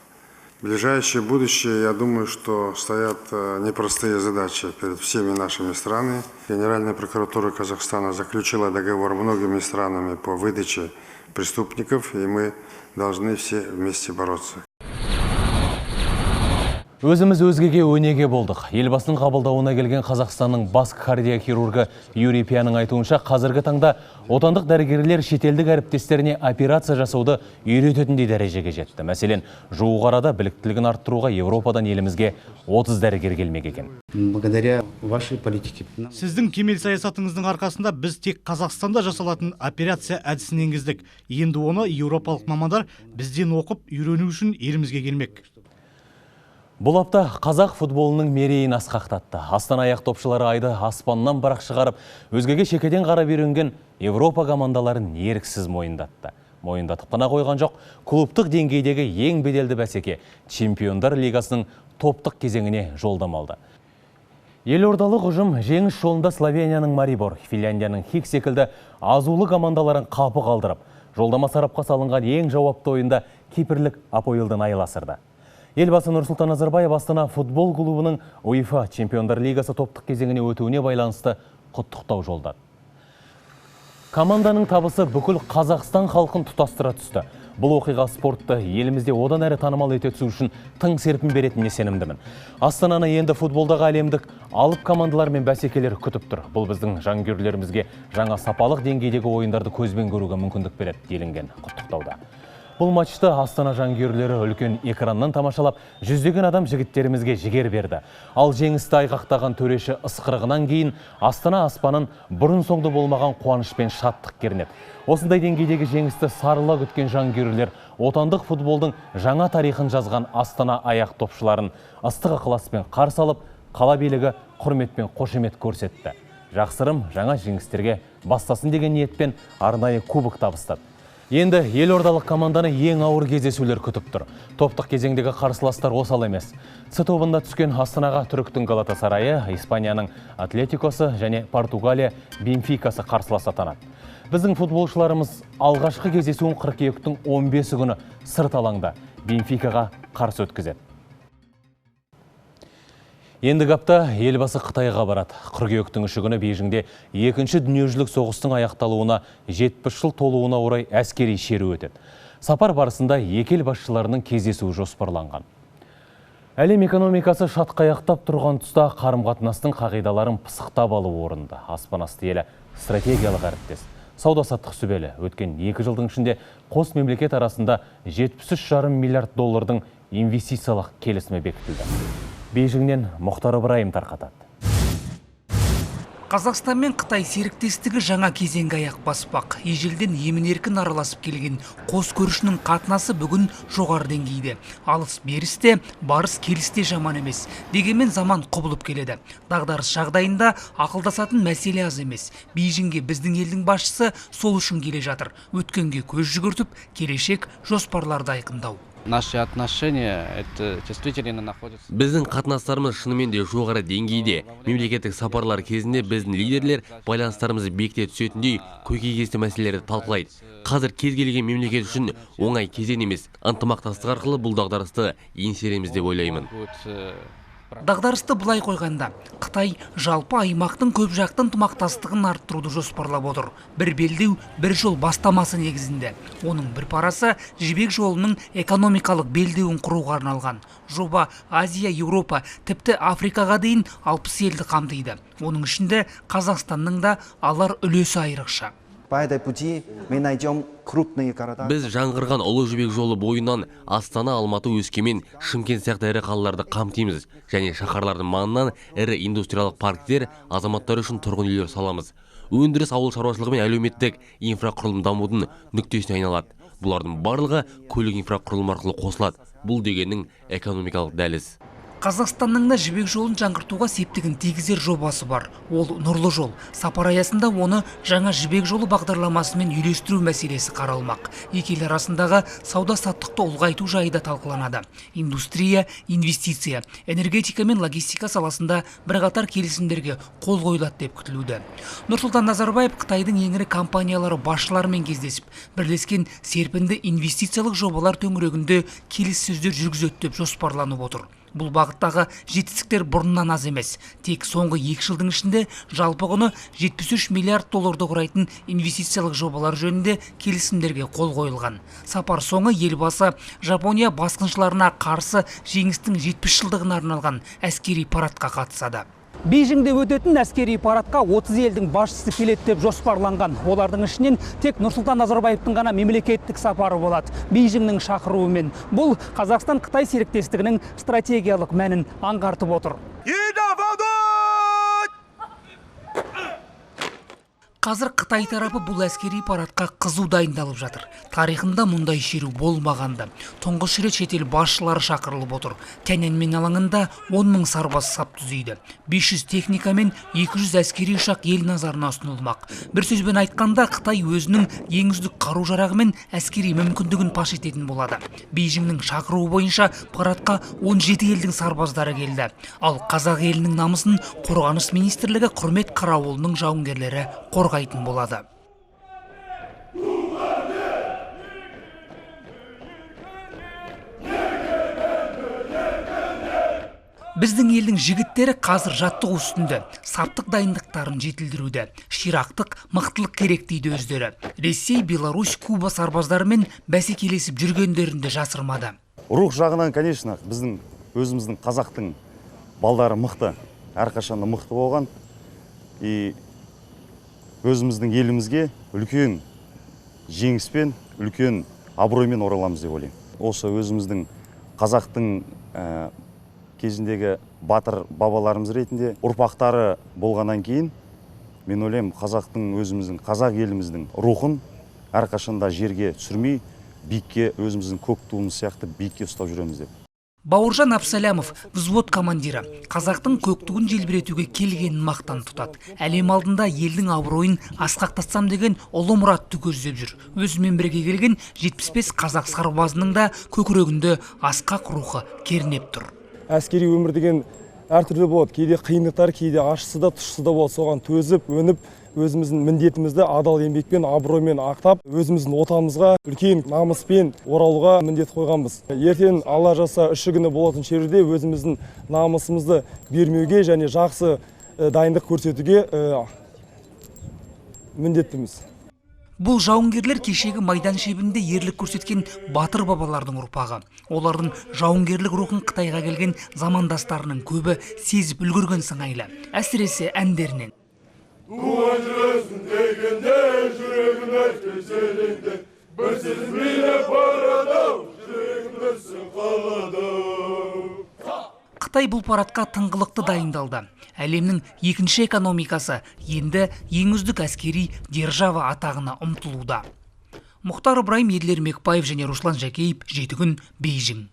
В ближайшее будущее, я думаю, что стоят непростые задачи перед всеми нашими странами. Генеральная прокуратура Казахстана заключила договор с многими странами по выдаче преступников, и мы должны все вместе бороться. Өзіміз өзгеге өнеге болдық. Елбасының қабылдауына келген Қазақстанның бас кардиохирургы Юрий Пяның айтуынша, қазіргі таңда отандық дәрігерлер шетелдік әріптестеріне операция жасауды үйрететіндей дәрежеге жетті. Мәселен, жуық арада біліктілігін арттыруға Европадан елімізге 30 дәрігер келмек екен. Благодаря вашей политике. Сіздің кемел саясатыңыздың арқасында біз тек Қазақстанда жасалатын операция әдісін енгіздік. Енді оны еуропалық мамандар бізден оқып үйрену үшін елімізге келмек. Бұл апта қазақ футболының мерейін асқақтатты. Астана аяқ топшылары айды аспаннан бірақ шығарып, өзгеге шекеден қарап үйренген Европа командаларын еріксіз мойындатты. Мойындатып қана қойған жоқ, клубтық деңгейдегі ең беделді бәсеке Чемпиондар лигасының топтық кезеңіне жолдама алды. Елордалық ұжым жеңіс жолында Словенияның Марибор, Финляндияның Хик секілді азулы командаларын қапы қалдырып, жолдама сарапқа салынған ең жауапты ойында Кипрлік Апоэлден айласырды. Елбасы Нұрсұлтан Назарбаев Астана футбол клубының УЕФА Чемпиондар лигасы топтық кезеңіне өтуіне байланысты құттықтау жолдады. Команданың табысы бүкіл Қазақстан халқын тұтастыра түсті. Бұл оқиға спортты елімізде одан әрі танымал ете түсу үшін тың серпін беретініне сенімдімін. Астананы енді футболдағы әлемдік алып командалар мен бәсекелер күтіп тұр. Бұл біздің жанкүйерлерімізге жаңа сапалық деңгейдегі ойындарды көзбен көруге мүмкіндік береді делінген құттықтауда. Бұл матчты Астана жанкүйерлері үлкен экраннан тамашалап, жүздеген адам жігіттерімізге жігер берді. Ал жеңісті айғақтаған төреші ысқырығынан кейін Астана аспанын бұрын соңды болмаған қуаныш пен шаттық кернеді. Осындай деңгейдегі жеңісті сарыла күткен жанкүйерлер отандық футболдың жаңа тарихын жазған Астана аяқ топшыларын ыстық ықыласпен қарсы алып, қала билігі құрмет пен қошемет көрсетті. Жақсырым жаңа жеңістерге бастасын деген ниетпен арнайы кубок табыстады. Енді елордалық команданы ең ауыр кездесулер күтіп тұр. Топтық кезеңдегі қарсыластар осал емес. С тобында түскен Астанаға түріктің Галатасарайы, Испанияның Атлетикосы және Португалия Бенфикасы қарсылас атанады. Біздің футболшыларымыз алғашқы кездесуін қыркүйектің 15 күні сырт алаңда Бенфикаға қарсы өткізеді. Ендігі апта елбасы Қытайға барады. Қыркүйектің 3 күні Бейжіңде екінші дүниежүзілік соғыстың аяқталуына 70 жыл толуына орай әскери шеру өтеді. Сапар барысында екі ел басшыларының кездесуі жоспарланған. Әлем экономикасы шатқаяқтап тұрған тұста қарым-қатынастың қағидаларын пысықтап алу орынды. Аспан асты елі стратегиялық әріптес. Сауда-саттық сүбелі өткен 2 жылдың ішінде қос мемлекет арасында 73,5 миллиард доллардың инвестициялық келісімі бекітілді. Бейжіңнен Мұхтар Ыбырайым тарқатады. Қазақстан мен Қытай серіктестігі жаңа кезеңге аяқ баспақ. Ежелден емін-еркін араласып келген қос көршінің қатынасы бүгін жоғары деңгейде. Алыс берісте, барыс келісте жаман емес. Дегенмен заман құбылып келеді. Дағдарыс жағдайында ақылдасатын мәселе аз емес. Бейжіңге біздің елдің басшысы сол үшін келе жатыр. Өткенге көз жүгіртіп, келешек жоспарларды айқындау. Наши отношения это действительно находятся. Біздің қатынастарымыз шынымен де жоғары деңгейде. Мемлекеттік сапарлар кезінде біздің лидерлер байланыстарымызды бекіте түсетіндей көкейкесті мәселелерді талқылайды. Қазір кез келген мемлекет үшін оңай кезең емес. Ынтымақтастық арқылы бұл дағдарысты еңсереміз деп ойлаймын. Дағдарысты былай қойғанда, Қытай жалпы аймақтың көп жақты ынтымақтастығын арттыруды жоспарлап отыр. Бір белдеу, бір жол бастамасы негізінде. Оның бір парасы жібек жолының экономикалық белдеуін құруға арналған. Жоба Азия, Еуропа, тіпті Африкаға дейін 60 елді қамтиды. Оның ішінде Қазақстанның да алар үлесі айрықша. Біз жаңғырған ұлы жібек жолы бойынан Астана, Алматы, Өскемен, Шымкент сияқты ірі қалаларды қамтимыз. Және шаһарлардың маңынан ірі индустриялық парктер, азаматтар үшін тұрғын үйлер саламыз. Өндіріс, ауыл шаруашылығы мен әлеуметтік инфрақұрылым дамудың нүктесіне айналады. Бұлардың барлығы көлік инфрақұрылым арқылы қосылады. Бұл дегеннің экономикалық дәліз. Қазақстанның да жібек жолын жаңғыртуға септігін тигізер жобасы бар. Ол нұрлы жол. Сапар аясында оны жаңа жібек жолы бағдарламасымен үйлестіру мәселесі қаралмақ. Екі ел арасындағы сауда-саттықты ұлғайту жайы да талқыланады. Индустрия, инвестиция, энергетика мен логистика саласында бірқатар келісімдерге қол қойылады деп күтілуде. Нұрсұлтан Назарбаев Қытайдың ең ірі компаниялары басшыларымен кездесіп, бірлескен серпінді инвестициялық жобалар төңірегінде келіссөздер жүргізеді деп жоспарланып отыр. Бұл бағыттағы жетістіктер бұрыннан аз емес. Тек соңғы 2 жылдың ішінде жалпы құны 73 миллиард долларды құрайтын инвестициялық жобалар жөнінде келісімдерге қол қойылған. Сапар соңы елбасы Жапония басқыншыларына қарсы жеңістің 70 жылдығына арналған әскери парадқа қатысады. Бейжіңде өтетін әскери парадқа 30 елдің басшысы келеді деп жоспарланған. Олардың ішінен тек Нұрсұлтан Назарбаевтың ғана мемлекеттік сапары болады. Бейжіңнің шақыруымен. Бұл Қазақстан-Қытай серіктестігінің стратегиялық мәнін аңғартып отыр. Қазір Қытай тарапы бұл әскери парадқа қызу дайындалып жатыр. Тарихында мұндай шеру болмағанды. Тұңғыш рет шетел басшылары шақырылып отыр. Тяньаньмень алаңында 10 000 сарбаз сап түзейді. 500 техника мен 200 әскери ұшақ ел назарына ұсынылмақ. Bir сөзбен айтқанда, Қытай өзінің ең үздік қару-жарағы мен әскери мүмкіндігін паш ететін болады. Бейжіңнің шақыруы бойынша парадқа 17 елдің сарбаздары келді. Ал қазақ елінің намысын Қорғаныс министрлігі құрмет қарауылының жауынгерлері қорғайтын болады. Біздің елдің жігіттері қазір жаттығу үстінде, саптық дайындықтарын жетілдіруде. Ширақтық, мықтылық керек дейді өздері. Ресей, Беларусь, Куба сарбаздарымен бәсекелесіп жүргендерінде жасырмады. Рух жағынан, конечно, біздің өзіміздің қазақтың балдары мықты, әрқашанда мықты болған. И өзіміздің елімізге үлкен жеңіспен, үлкен абыроймен ораламыз деп ойлаймын. Осы өзіміздің қазақтың кезіндегі батыр бабаларымыз ретінде ұрпақтары болғаннан кейін, мен ойлаймын, қазақтың өзіміздің, қазақ еліміздің рухын әрқашанда жерге түсірмей, биікке өзіміздің көк туымыз сияқты биікке ұстап жүреміз деп. Бауыржан Абсалямов, взвод командирі, қазақтың көк туын желбіретуге келгенін мақтан тұтады. Әлем алдында елдің абыройын асқақтатсам деген ұлы мұратты көздеп жүр. Өзімен бірге келген 75 қазақ сарбазының да көкірегінде асқақ рухы кернеп тұр. Әскери өмір деген әртүрлі болады. Кейде қиындықтар, кейде ащысы да, тұщысы да болады. Соған төзіп, өніп, өзіміздің міндетімізді адал еңбекпен, абыроймен ақтап, өзіміздің отанымызға үлкен намыспен оралуға міндет қойғанбыз. Ертең Алла жазса үші күні болатын шеруде өзіміздің намысымызды бермеуге және жақсы дайындық көрсетуге міндеттіміз. Бұл жауынгерлер кешегі майдан шебінде ерлік көрсеткен батыр бабалардың ұрпағы. Олардың жауынгерлік рухын Қытайға келген замандастарының көбі сезіп үлгерген сыңайлы, әсіресе әндерінен. Туған жүресің дегенде жүрегім әскеселенді, бір сіз мейлі барадау, жүрегім бүрсін қаладау. Қытай бұл парадқа тыңғылықты дайындалды. Әлемнің екінші экономикасы енді ең үздік әскери держава атағына ұмтылуда. Мұхтар Ыбырайым, Еділ Ермекбаев және Руслан Жәкеев, Жеті күн, Бейжің.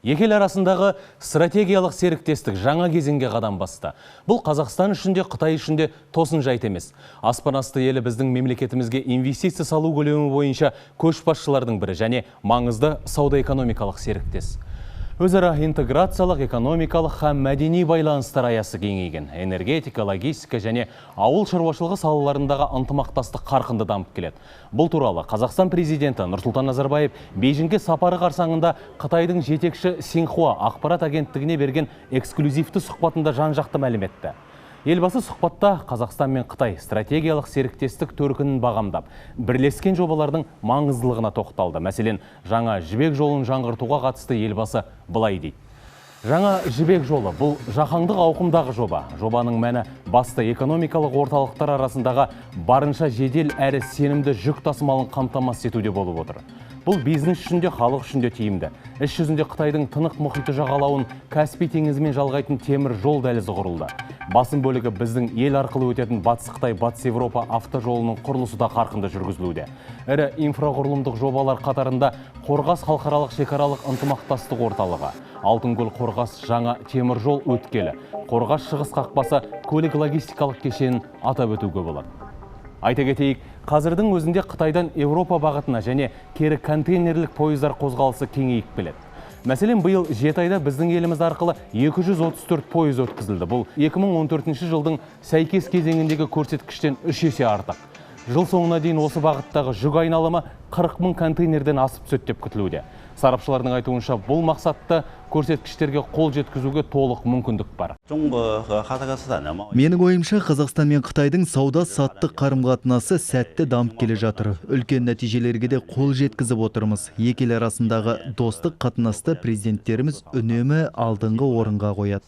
Екі ел арасындағы стратегиялық серіктестік жаңа кезеңге қадам басты. Бұл Қазақстан үшін де, Қытай үшін де тосын жайт емес. Аспан асты елі біздің мемлекетімізге инвестиция салу көлемі бойынша көшбасшылардың бірі және маңызды сауда-экономикалық серіктес. Өзара интеграциялық, экономикалық һәм мәдени байланыстар аясы кеңейген. Энергетика, логистика және ауыл шаруашылығы салаларындағы ынтымақтастық қарқынды дамып келеді. Бұл туралы Қазақстан президенті Нұрсұлтан Назарбаев Бейжіңге сапары қарсаңында Қытайдың жетекші Синьхуа ақпарат агенттігіне берген эксклюзивті сұхбатында жан-жақты мәлім етті. Елбасы сұхбатта Қазақстан мен Қытай стратегиялық серіктестік төркінін бағамдап, бірлескен жобалардың маңыздылығына тоқталды. Мәселен, жаңа жібек жолын жаңғыртуға қатысты елбасы былай дейді. Жаңа жібек жолы бұл жаһандық ауқымдағы жоба. Жобаның мәні басты экономикалық орталықтар арасындағы барынша жедел әрі сенімді жүк тасымалын қамтамасыз етуде болып отыр. Бұл бизнес үшін де, халық үшін де тиімді. Іс жүзінде Қытайдың Тынық мұхиты жағалауын Каспий теңізімен жалғайтын темір жол дәлізі құрылды. Басым бөлігі біздің ел арқылы өтетін Батыс Қытай, Батыс Европа автожолының құрылысы да қарқынды жүргізілуде. Ірі инфрақұрылымдық жобалар қатарында Қорғас халықаралық шекаралық ынтымақтастық орталығы, Алтынкөл Қорғас жаңа темір жол өткелі, Қорғас шығыс қақпасы көлік логистикалық кешенін атап өтуге болады. Айта кетейік, қазірдің өзінде Қытайдан Европа бағытына және кері контейнерлік пойыздар қозғалысы кеңейіп келеді. Мәселен, биыл 7 айда біздің еліміз арқылы 234 пойыз өткізілді. Бұл 2014 жылдың сәйкес кезеңіндегі көрсеткіштен 3 есе артық. Жыл соңына дейін осы бағыттағы жүк айналымы 40 000 контейнерден асып түседі деп күтілуде. Сарапшылардың айтуынша бұл мақсатты көрсеткіштерге қол жеткізуге толық мүмкіндік бар. Менің ойымша, Қазақстан мен Қытайдың сауда-саттық қарым-қатынасы сәтті дамып келе жатыр. Үлкен нәтижелерге де қол жеткізіп отырмыз. Екі ел арасындағы достық қатынасты президенттеріміз үнемі алдыңғы орынға қояды.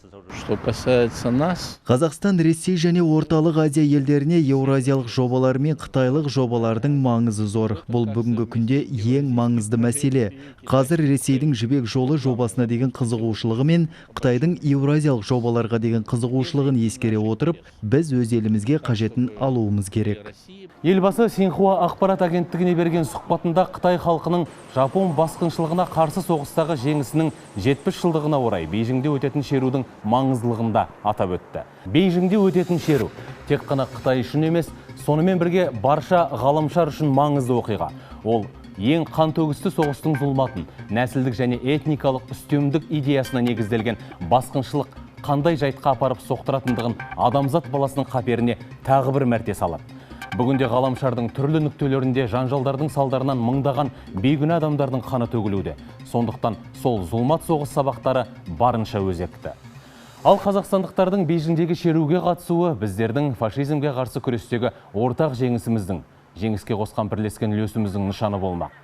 Қазақстан, Ресей және Орталық Азия елдеріне еуразиялық жобалар мен қытайлық жобалардың маңызы зор. Бұл бүгінгі күнде ең маңызды мәселе. Қазір Ресейдің жібек жолы жобасына деген деген қызығушылығы мен Қытайдың еуразиялық жобаларға деген қызығушылығын ескере отырып, біз өз елімізге қажетін алуымыз керек. Елбасы Синьхуа ақпарат агенттігіне берген сұхбатында Қытай халқының Жапон басқыншылығына қарсы соғыстағы жеңісінің 70 жылдығына орай Бейжіңде өтетін шерудің маңыздылығында атап өтті. Бейжіңде өтетін шеру тек қана Қытай үшін емес, сонымен бірге барша ғаламшар үшін маңызды оқиға. Ол ең қантөгісті соғыстың зұлматын, нәсілдік және этникалық үстемдік идеясына негізделген басқыншылық қандай жайтқа апарып соқтыратындығын адамзат баласының қаперіне тағы бір мәрте салады. Бүгінде ғаламшардың түрлі нүктелерінде жанжалдардың салдарынан мыңдаған бейгүнә адамдардың қаны төгілуде. Сондықтан сол зұлмат соғыс сабақтары барынша өзекті. Ал қазақстандықтардың Бейжіңдегі шеруге қатысуы біздердің фашизмге қарсы күрестегі ортақ жеңісіміздің, жеңіске қосқан бірлескен үлесіміздің нышаны болмақ.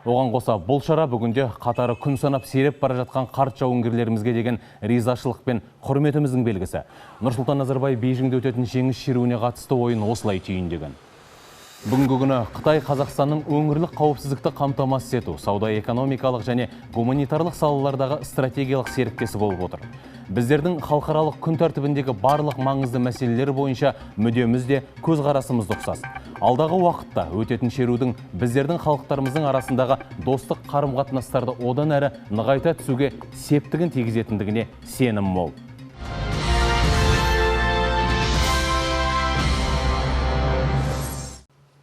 Оған қоса бұл шара бүгінде қатары күн санап сиреп бара жатқан қарт жауынгерлерімізге деген ризашылық пен құрметіміздің белгісі. Нұрсұлтан Назарбаев Бейжіңде өтетін жеңіс шеруіне қатысты ойын осылай түйіндеген. Бүгінгі күні Қытай Қазақстанның өңірлік қауіпсіздікті қамтамасыз ету, сауда-экономикалық және гуманитарлық салалардағы стратегиялық серіктесі болып отыр. Біздердің халықаралық күн тәртібіндегі барлық маңызды мәселелер бойынша мүддеміз де көзқарасымыз ұқсас. Алдағы уақытта өтетін шерудің біздердің халықтарымыздың арасындағы достық қарым-қатынастарды одан әрі нығайта түсуге септігін тигізетіндігіне сенім мол.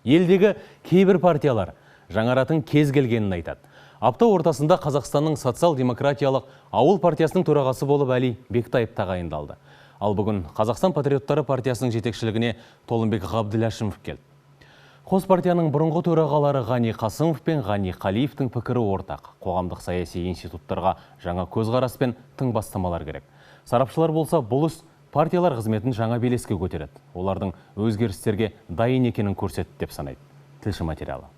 Елдегі кейбір партиялар жаңаратын кез келгенін айтады. Апта ортасында Қазақстанның социал-демократиялық ауыл партиясының төрағасы болып Әли Бектаев тағайындалды. Ал бүгін Қазақстан патриоттары партиясының жетекшілігіне Толымбек Ғабділәшімов келді. Қос партияның бұрынғы төрағалары Ғани Қасымов пен Ғани Қалиевтің пікірі ортақ. Қоғамдық саяси институттарға жаңа көзқарас пен тың бастамалар керек. Сарапшылар болса, бұл іс партиялар қызметін жаңа белеске көтереді. Олардың өзгерістерге дайын екенін көрсетті деп санайды. Тілші материалы.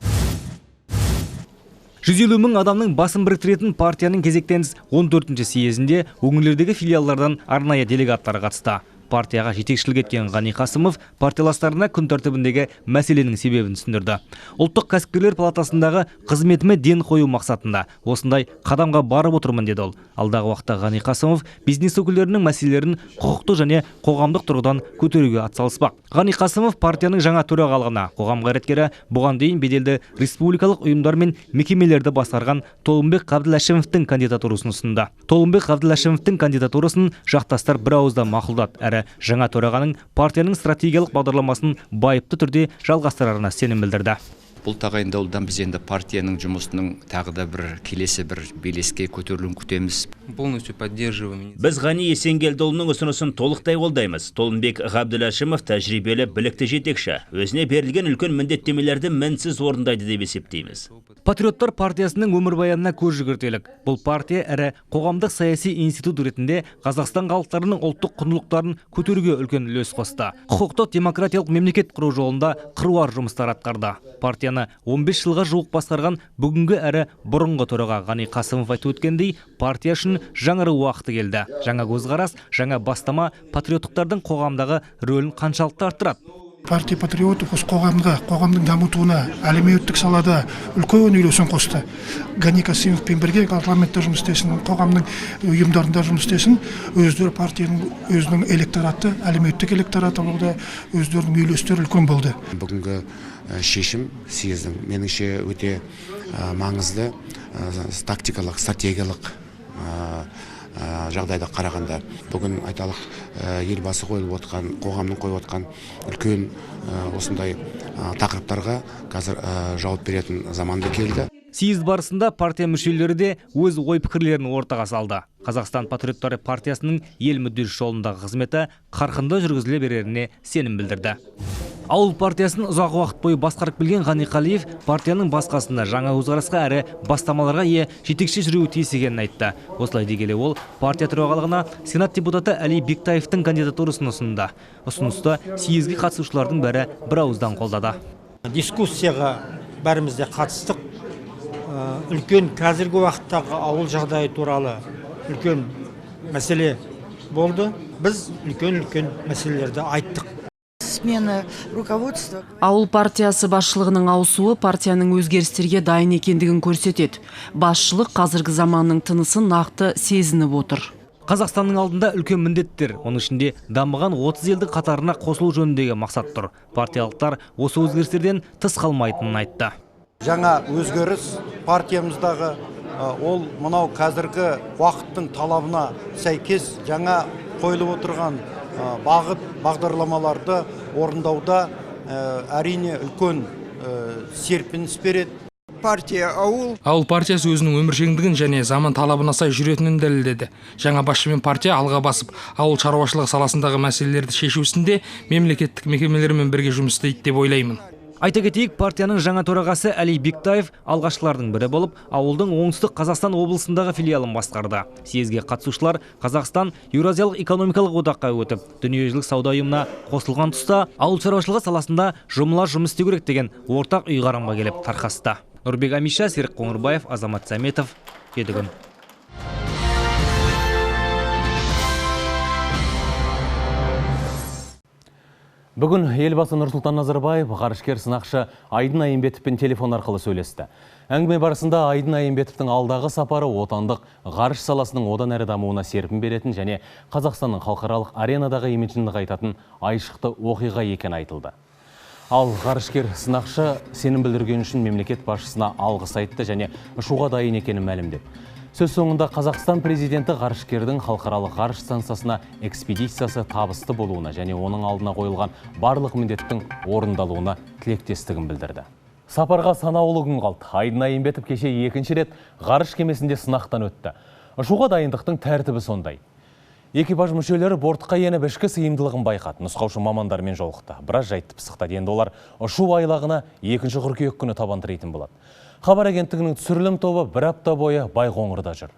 150 мың адамның басын біріктіретін партияның кезектен 14-ші съезінде өңірлердегі филиалдардан арнайы делегаттар қатысты. Партияға жетекшілік еткен Ғани Қасымов партияластарына күн тәртібіндегі мәселенің себебін түсіндірді. Ұлттық кәсіпкерлер палатасындағы қызметіме ден қою мақсатында осындай қадамға барып отырмын деді ол. Алдағы уақытта Ғани Қасымов бизнес өкілдерінің мәселелерін құқықтық және қоғамдық тұрғыдан көтеруге атсалыспақ. Ғани Қасымов партияның жаңа төрағалығына қоғам қайраткері, бұған дейін беделді республикалық ұйымдар мен мекемелерді басқарған Толымбек Ғабділәшімовтің кандидатурасын ұсынды. Толымбек Ғабділәшімовтің кандидатурасын жақтастар бір ауыздан мақұлдады, әрі жаңа төрағаның партияның стратегиялық бағдарламасын байыпты түрде жалғастырарына сенім білдірді. Бұл тағайындаудан біз енді партияның жұмысының тағы да бір келесі бір белеске көтерілуін күтеміз. Біз Ғани Есенгелдіұлының ұсынысын толықтай қолдаймыз. Толымбек Ғабділәшімов тәжірибелі, білікті жетекші, өзіне берілген үлкен міндеттемелерді мінсіз орындайды деп есептейміз. Патриоттар партиясының өмірбаянына көз жүгіртелік. Бұл партия әрі қоғамдық саяси институт ретінде Қазақстан халықтарының ұлттық құндылықтарын көтеруге үлкен үлес қосты. Құқықтық демократиялық мемлекет құру жолында қыруар жұмыстар атқарды. Партияны 15 жылға жуық басқарған бүгінгі әрі бұрынғы төраға Ғани Қасымов айтып өткендей, партия үшін жаңару уақыты келді. Жаңа көзқарас, жаңа бастама патриоттықтардың қоғамдағы рөлін қаншалықты арттырады. Партия патриоты қоғамның дамытуына, әлеуметтік салада үлкен үлесін қосты. Ғани Қасымовпен бірге парламентте жұмыс істесін, қоғамның ұйымдарында жұмыс істесін, өздері партияның өзінің электораты, әлеуметтік электораты болды, өздерінің үлестері үлкен болды. Бүгінгі шешім съездің меніңше өте маңызды, тактикалық, стратегиялық жағдайда қарағанда. Бүгін айталық елбасы қойылып отқан, қоғамның қойып отқан үлкен осындай тақырыптарға қазір жауап беретін заманда келді. Съезд барысында партия мүшелері де өз ой пікірлерін ортаға салды. Қазақстан патриоттары партиясының ел мүддесі жолындағы қызметі қарқынды жүргізіле береріне сенім білдірді. Ауыл партиясын ұзақ уақыт бойы басқарып келген Ғани Қалиев партияның басқасында жаңа көзқарасқа әрі бастамаларға ие жетекші жүруі тиіс екенін айтты. Осылай дегеле ол партия төрағалығына Сенат депутаты Әли Бектаевтың кандидатурасын ұсынды. Ұсынысты съезге қатысушылардың бәрі бір ауыздан қолдады. Дискуссияға бәріміз де қатыстық. Үлкен қазіргі уақыттағы ауыл жағдайы туралы үлкен мәселе болды. Біз үлкен мәселелерді айттық. смена руководства. Ауыл партиясы басшылығының ауысуы партияның өзгерістерге дайын екендігін көрсетеді. Басшылық қазіргі заманның тынысын нақты сезініп отыр. Қазақстанның алдында үлкен міндеттер, оның ішінде дамыған 30 елдің қатарына қосылу жөніндегі мақсат тұр. Партиялықтар осы өзгерістерден тыс қалмайтынын айтты. Жаңа өзгеріс партиямыздағы ол мынау қазіргі уақыттың талабына сәйкес жаңа қойылып отырған бағыт бағдарламаларды орындауда әрине үлкен серпіліс береді. Ауыл партиясы өзінің өміршеңдігін және заман талабына сай жүретінін дәлелдеді. Жаңа басшымен партия алға басып, ауыл шаруашылығы саласындағы мәселелерді шешу ісінде мемлекеттік мекемелермен бірге жұмыс істейді деп ойлаймын. Айта кетейік, партияның жаңа төрағасы Әли Бектаев алғашқылардың бірі болып, ауылдың оңтүстік Қазақстан облысындағы филиалын басқарды. Съезге қатысушылар Қазақстан Еуразиялық экономикалық одаққа өтіп, дүниежүзілік сауда ұйымына қосылған тұста ауыл шаруашылығы саласында жұмыла жұмыс істеу керек деген ортақ ұйғарымға келіп тарқасты. Нұрбек Амиша, Серік Қоңырбаев, Азамат Сәметов, Едігін. Бүгін елбасы Нұрсұлтан Назарбаев ғарышкер сынақшы Айдын Айымбетовпен телефон арқылы сөйлесті. Әңгіме барысында Айдын Айымбетовтың алдағы сапары отандық ғарыш саласының одан әрі дамуына серпін беретін және Қазақстанның халықаралық аренадағы имиджін нығайтатын айшықты оқиға екені айтылды. Ал ғарышкер сынақшы сенім білдірген үшін мемлекет басшысына алғыс айтты және ұшуға дайын екенін мәлімдеді. Сөз соңында Қазақстан президенті ғарышкердің халықаралық ғарыш станциясына экспедициясы табысты болуына және оның алдына қойылған барлық міндеттің орындалуына тілектестігін білдірді. Сапарға санаулы күн қалды. Айдын Айымбетов кеше екінші рет ғарыш кемесінде сынақтан өтті. Ұшуға дайындықтың тәртібі сондай. Экипаж мүшелері бортқа еніп ішкі сыйымдылығын байқады. Нұсқаушы мамандармен жолықты. Біраз жайтты пысықтады. Енді олар ұшу айлағына 2 қыркүйек күні табан тірейтін болады. Хабар агенттігінің түсірілім тобы бір апта бойы Байқоңырда жүр.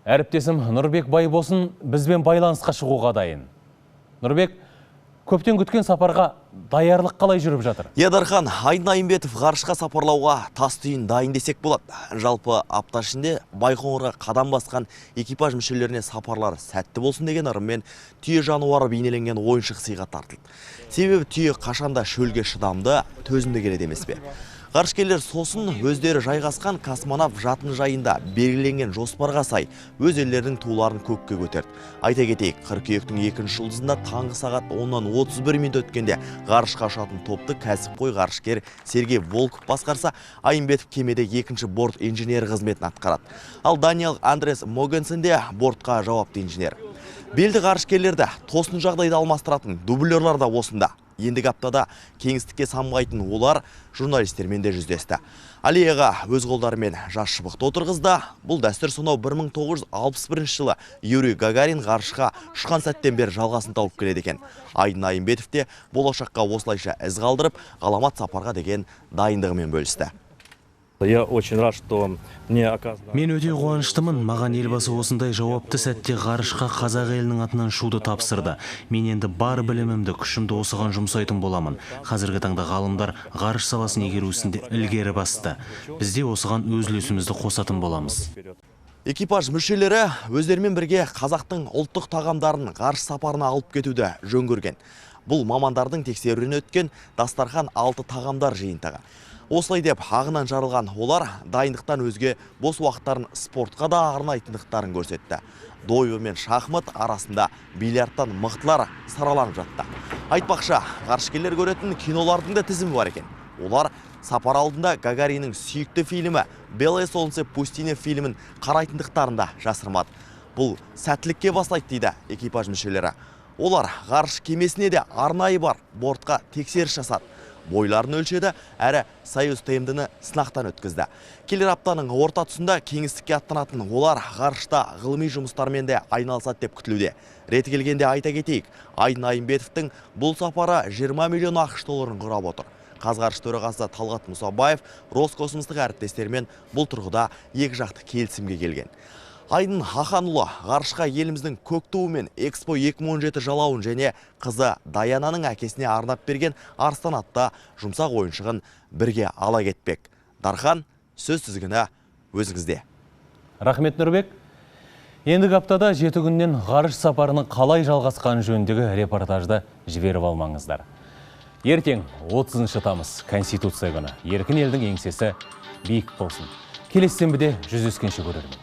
Әріптесім Нұрбек Байбосын бізбен байланысқа шығуға дайын. Нұрбек, көптен күткен сапарға даярлық қалай жүріп жатыр? Дархан, Айдын Айымбетов ғарышқа сапарлауға тас түйін дайын десек болады. Жалпы апта ішінде Байқоңырға қадам басқан экипаж мүшелеріне сапарлар сәтті болсын деген ырыммен түйе жануары бейнеленген ойыншық сыйға тартылды. Себебі түйе қашанда шөлге шыдамды, төзімді келеді емес пе? Ғарышкерлер сосын өздері жайғасқан космонавт жатын жайында белгіленген жоспарға сай өз елдерінің туларын көкке көтерді. Айта кетейік, қыркүйектің 2 жұлдызында таңғы сағат 10:31 минут өткенде ғарышқа ұшатын топты кәсіпқой ғарышкер Сергей Волков басқарса, Айымбетов кемеде 2-ші борт инженері қызметін атқарады. Ал Даниэл Андрес Могенсен де бортқа жауапты инженер. Белді ғарышкерлерді тосын жағдайда алмастыратын дублерлар да осында. Ендігі аптада кеңістікке самғайтын олар журналистермен де жүздесті. Аллеяға өз қолдарымен жас шыбықты отырғызды. Бұл дәстүр сонау 1961 жылы Юрий Гагарин ғарышқа ұшқан сәттен бері жалғасын тауып келеді екен. Айдын Айымбетов те болашаққа осылайша із қалдырып, ғаламат сапарға деген дайындығымен бөлісті. Мен өте қуаныштымын. Маған елбасы осындай жауапты сәтте ғарышқа қазақ елінің атынан шуды тапсырды. Мен енді бар білімімді, күшімді осыған жұмсайтын боламын. Қазіргі таңда ғалымдар ғарыш саласын игеру ісінде ілгері басты. Бізде осыған өз үлесімізді қосатын боламыз. Экипаж мүшелері өздерімен бірге қазақтың ұлттық тағамдарын ғарыш сапарына алып кетуді жөн көрген. Бұл мамандардың тексеруден өткен дастархан 6 тағамдар жиынтығы. Осылай деп ағынан жарылған олар дайындықтан өзге бос уақыттарын спортқа да арнайтындықтарын көрсетті. Дойбы мен шахмат арасында бильярдтан мықтылар сараланып жатты. Айтпақшы, ғарышкерлер көретін кинолардың да тізімі бар екен. Олар сапар алдында Гагариннің сүйікті фильмі «Белое солнце пустыни» фильмін қарайтындықтарында жасырмады. Бұл сәттілікке бастайды дейді экипаж мүшелері. Олар ғарыш кемесіне де арнайы бар бортқа тексеріс жасады. Бойларын өлшеді, әрі Союз ТМД-ні сынақтан өткізді. Келер аптаның орта тұсында кеңістікке аттанатын олар ғарышта ғылыми жұмыстармен де айналысады деп күтілуде. Реті келгенде айта кетейік, Айдын Айымбетовтың бұл сапары 20 миллион ақш долларын құрап отыр. Қазғарыш төрағасы Талғат Мұсабаев Роскосмостық әріптестермен бұл тұрғыда екі жақты келісімге келген. Айдын Хақанұлы ғарышқа еліміздің көк туы мен Экспо 2017 жалауын және қызы Даянаның әкесіне арнап берген Арыстан атты жұмсақ ойыншығын бірге ала кетпек. Дархан, сөз тізгіні өзіңізде. Рахмет, Нұрбек. Ендігі аптада 7 күннен ғарыш сапарының қалай жалғасқаны жөніндегі репортажды жіберіп алмаңыздар. Ертең 30 тамыз Конституция күні. Еркін елдің еңсесі биік болсын. Келесі сенбіде жүздескенше көрермен.